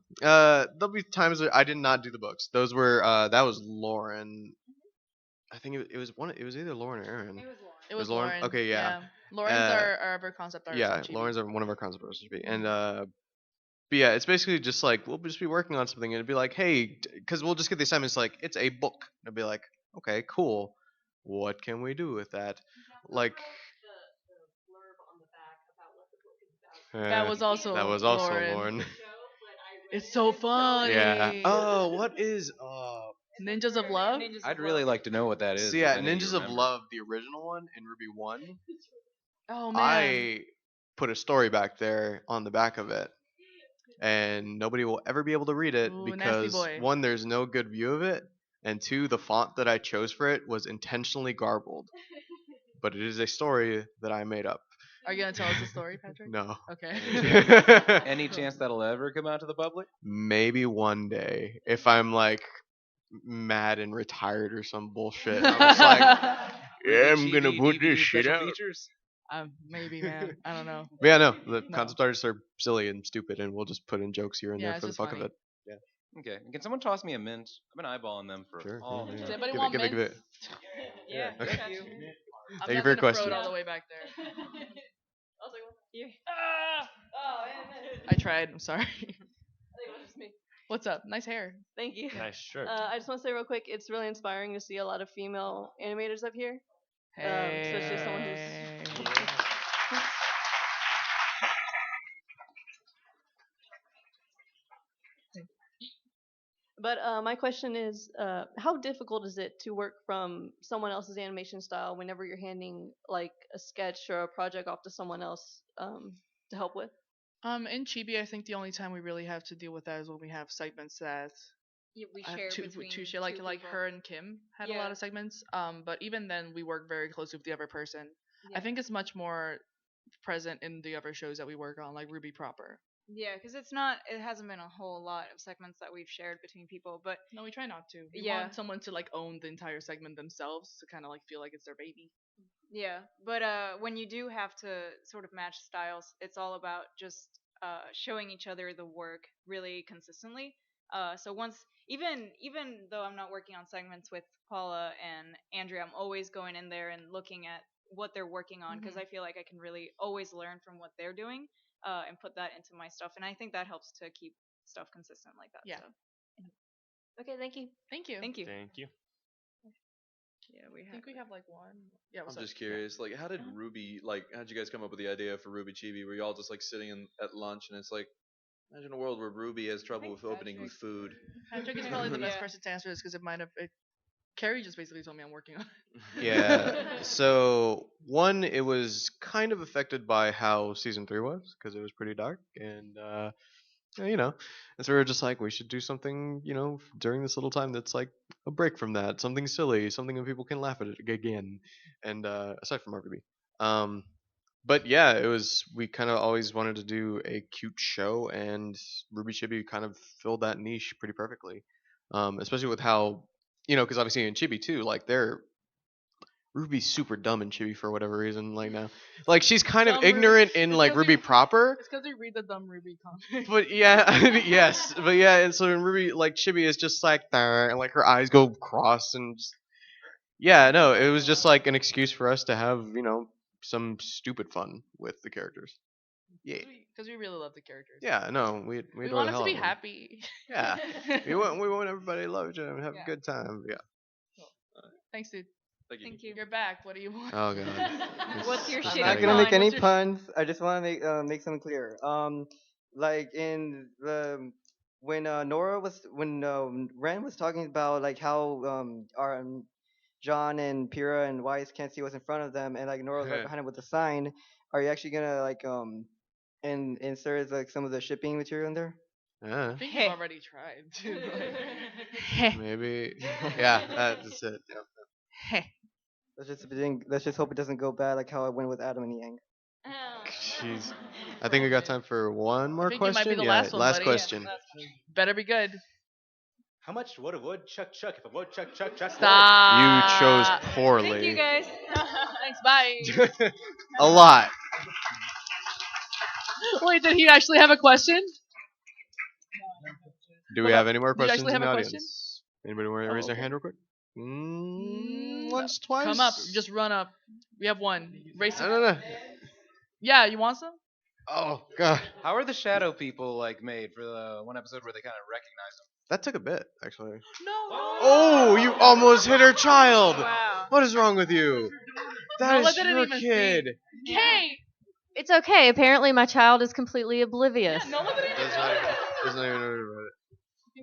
Speaker 4: There'll be times where I did not do the books. Those were that was Lauren. I think it was one. It was either Lauren or Aaron.
Speaker 7: It was Lauren.
Speaker 4: Okay, yeah.
Speaker 7: Lauren's our concept artist.
Speaker 4: Yeah,
Speaker 7: on Chibi.
Speaker 4: Lauren's one of our concept artists, to be. And but yeah, it's basically just like we'll just be working on something and it'd be like, hey, because we'll just get the assignments like it's a book. And it'd be like, okay, cool. What can we do with that? Like.
Speaker 7: That was also
Speaker 4: That was also Lauren.
Speaker 7: It's so funny.
Speaker 4: Yeah. Oh, what is
Speaker 7: Ninjas of Love?
Speaker 14: I'd really like to know what that is.
Speaker 4: So
Speaker 14: if
Speaker 4: yeah,
Speaker 14: any of you
Speaker 4: Ninjas of
Speaker 14: remember.
Speaker 4: Love, the original one in RWBY 1.
Speaker 7: Oh man.
Speaker 4: I put a story back there on the back of it, and nobody will ever be able to read it
Speaker 7: Ooh, nasty
Speaker 4: because
Speaker 7: boy.
Speaker 4: one, there's no good view of it, and two, the font that I chose for it was intentionally garbled. But it is a story that I made up.
Speaker 7: Are you gonna tell us the story, Patrick?
Speaker 4: No.
Speaker 7: Okay.
Speaker 14: Any chance that'll ever come out to the public?
Speaker 4: Maybe one day, if I'm like mad and retired or some bullshit. I was like, yeah, I'm gonna put this shit out.
Speaker 14: Features?
Speaker 7: Maybe, man. I don't know.
Speaker 4: But yeah, no, the
Speaker 7: No.
Speaker 4: concept artists are silly and stupid, and we'll just put in jokes here and
Speaker 7: Yeah,
Speaker 4: there
Speaker 7: it's
Speaker 4: for the
Speaker 7: just
Speaker 4: fuck
Speaker 7: funny.
Speaker 4: of it. Yeah.
Speaker 14: Okay. Can someone toss me a mint? I've been eyeballing them for
Speaker 4: Sure.
Speaker 14: all
Speaker 4: yeah,
Speaker 14: the
Speaker 4: yeah.
Speaker 7: Does anybody
Speaker 4: Give
Speaker 7: want
Speaker 4: it, give it, give
Speaker 7: mints?
Speaker 4: it.
Speaker 10: Yeah,
Speaker 4: Okay.
Speaker 10: got you.
Speaker 7: I'm
Speaker 4: Thank you
Speaker 7: not
Speaker 4: for your
Speaker 7: gonna
Speaker 4: question.
Speaker 7: throw it all the way back there.
Speaker 2: I was like, what?
Speaker 10: Here.
Speaker 2: Oh,
Speaker 7: I tried. I'm sorry.
Speaker 2: I think it was just me.
Speaker 7: What's up? Nice hair.
Speaker 2: Thank you.
Speaker 21: Nice shirt.
Speaker 2: I just want to say real quick, it's really inspiring to see a lot of female animators up here.
Speaker 7: Hey.
Speaker 2: Especially someone who's.
Speaker 6: But my question is, how difficult is it to work from someone else's animation style whenever you're handing like a sketch or a project off to someone else to help with?
Speaker 7: In Chibi, I think the only time we really have to deal with that is when we have segments that
Speaker 10: We
Speaker 7: I have
Speaker 10: share
Speaker 7: two,
Speaker 10: between
Speaker 7: two share, like
Speaker 10: two
Speaker 7: like
Speaker 10: people.
Speaker 7: her and Kim had a lot
Speaker 10: Yeah.
Speaker 7: of segments. But even then, we work very closely with the other person.
Speaker 10: Yeah.
Speaker 7: I think it's much more present in the other shows that we work on, like RWBY proper.
Speaker 10: Yeah, because it hasn't been a whole lot of segments that we've shared between people, but
Speaker 7: No, we try not to. We
Speaker 10: Yeah.
Speaker 7: want someone to like own the entire segment themselves to kind of like feel like it's their baby.
Speaker 10: yeah. But when you do have to sort of match styles, it's all about just showing each other the work really consistently. So once even though I'm not working on segments with Paula and Andrea, I'm always going in there and looking at what they're working on because
Speaker 7: Mhm.
Speaker 10: I feel like I can really always learn from what they're doing and put that into my stuff, and I think that helps to keep stuff consistent like that.
Speaker 7: Yeah.
Speaker 10: So.
Speaker 6: Okay, thank you.
Speaker 10: Thank you. Thank you.
Speaker 21: Thank you.
Speaker 10: Yeah, we
Speaker 7: I think we have like one. Yeah,
Speaker 9: I'm
Speaker 7: what's up?
Speaker 9: just curious, like, how did RWBY, like, how did you guys come up with the idea for RWBY Chibi? Were you all just like sitting at lunch and it's like, imagine a world where RWBY has trouble with opening with food.
Speaker 7: Patrick is probably the best
Speaker 10: Yeah.
Speaker 7: person to answer this because it might have. Kerry just basically told me I'm working on it.
Speaker 4: Yeah. So one, it was kind of affected by how season 3 was because it was pretty dark, and and so we were just like, we should do something, during this little time that's like a break from that, something silly, something that people can laugh at it again, and aside from RVB. But yeah, it was. We kind of always wanted to do a cute show, and RWBY Chibi kind of filled that niche pretty perfectly. Especially with how, because obviously in Chibi too, like they're Ruby's super dumb in Chibi for whatever reason. Like now, like she's kind of
Speaker 7: Dumb
Speaker 4: ignorant
Speaker 7: Ruby.
Speaker 4: in
Speaker 7: It's
Speaker 4: like
Speaker 7: 'cause
Speaker 4: RWBY proper.
Speaker 7: It's because we read the dumb RWBY comic.
Speaker 4: But yeah, yes, but yeah, and so in RWBY, like Chibi is just like "Nah," and like her eyes go cross and just, yeah, no, it was just like an excuse for us to have some stupid fun with the characters. Yeah,
Speaker 7: Because we really love the characters.
Speaker 4: yeah, no, we
Speaker 7: We
Speaker 4: adore
Speaker 7: want
Speaker 4: the
Speaker 7: us
Speaker 4: hell
Speaker 7: to
Speaker 4: out
Speaker 7: be
Speaker 4: of them.
Speaker 7: happy.
Speaker 4: Yeah, we want everybody to love each other and have a good time. Yeah.
Speaker 7: Thanks, dude.
Speaker 9: Thank
Speaker 10: you.
Speaker 7: You're back. What do you want?
Speaker 4: Oh god.
Speaker 10: What's your
Speaker 18: I'm
Speaker 10: shitty
Speaker 18: not gonna make
Speaker 10: pun?
Speaker 18: any
Speaker 10: What's your-
Speaker 18: puns. I just want to make something clear. Like in the when Ren was talking about like how our John and Pyrrha and Weiss can't see what's in front of them, and like Nora's right behind him with the sign. Are you actually gonna like insert like some of the shipping material in there?
Speaker 4: Yeah.
Speaker 7: I think you've already tried to.
Speaker 4: Maybe. Yeah, that's it. Yeah.
Speaker 18: Let's just hope it doesn't go bad like how it went with Adam and Yang.
Speaker 4: Jeez. I think we got time for one more
Speaker 7: I think
Speaker 4: question.
Speaker 7: it might be the
Speaker 4: yeah,
Speaker 7: last one, buddy.
Speaker 4: question.
Speaker 7: Better be good.
Speaker 12: How much would a woodchuck chuck if a woodchuck chuck?
Speaker 7: Stop.
Speaker 4: You chose poorly.
Speaker 10: Thank you guys.
Speaker 7: Thanks. Bye.
Speaker 4: A lot.
Speaker 7: Wait, did he actually have a question?
Speaker 4: Do we have any more
Speaker 7: Do you
Speaker 4: questions
Speaker 7: actually
Speaker 4: in the
Speaker 7: have a
Speaker 4: audience? Anybody want to raise their
Speaker 7: okay.
Speaker 4: hand real quick? Once, twice.
Speaker 7: Come up. Just run up. We have one. Race.
Speaker 4: No.
Speaker 7: Yeah, you want some?
Speaker 4: Oh god.
Speaker 14: How are the shadow people like made for the one episode where they kind of recognize them?
Speaker 4: That took a bit, actually.
Speaker 7: No.
Speaker 4: Oh, you almost hit her child.
Speaker 10: Wow.
Speaker 4: What is wrong with you? That
Speaker 7: Nola
Speaker 4: is
Speaker 7: didn't
Speaker 4: your
Speaker 7: even see.
Speaker 4: kid.
Speaker 7: Kate.
Speaker 6: It's okay. Apparently, my child is completely oblivious.
Speaker 7: Nola didn't even
Speaker 4: Doesn't even know about it.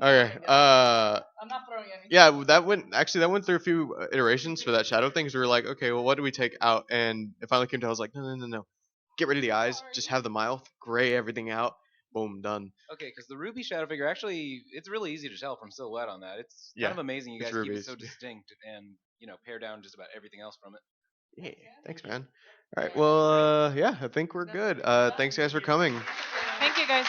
Speaker 7: know.
Speaker 4: Okay.
Speaker 7: I'm not throwing anything.
Speaker 4: Yeah, that went through a few iterations for that shadow thing. So we were like, okay, well, what do we take out? And it finally came to, I was like, no. Get rid of the eyes. Just have the mouth. Gray everything out. Boom, done.
Speaker 14: Okay, because the Ruby shadow figure actually, it's really easy to tell from silhouette on that. It's
Speaker 4: Yeah,
Speaker 14: kind of amazing you
Speaker 4: it's
Speaker 14: guys keep it
Speaker 4: Ruby's.
Speaker 14: so distinct and pare down just about everything else from it.
Speaker 4: Yeah, thanks, man. All right, well, yeah, I think we're good. Thanks, guys, for coming.
Speaker 10: Thank you guys.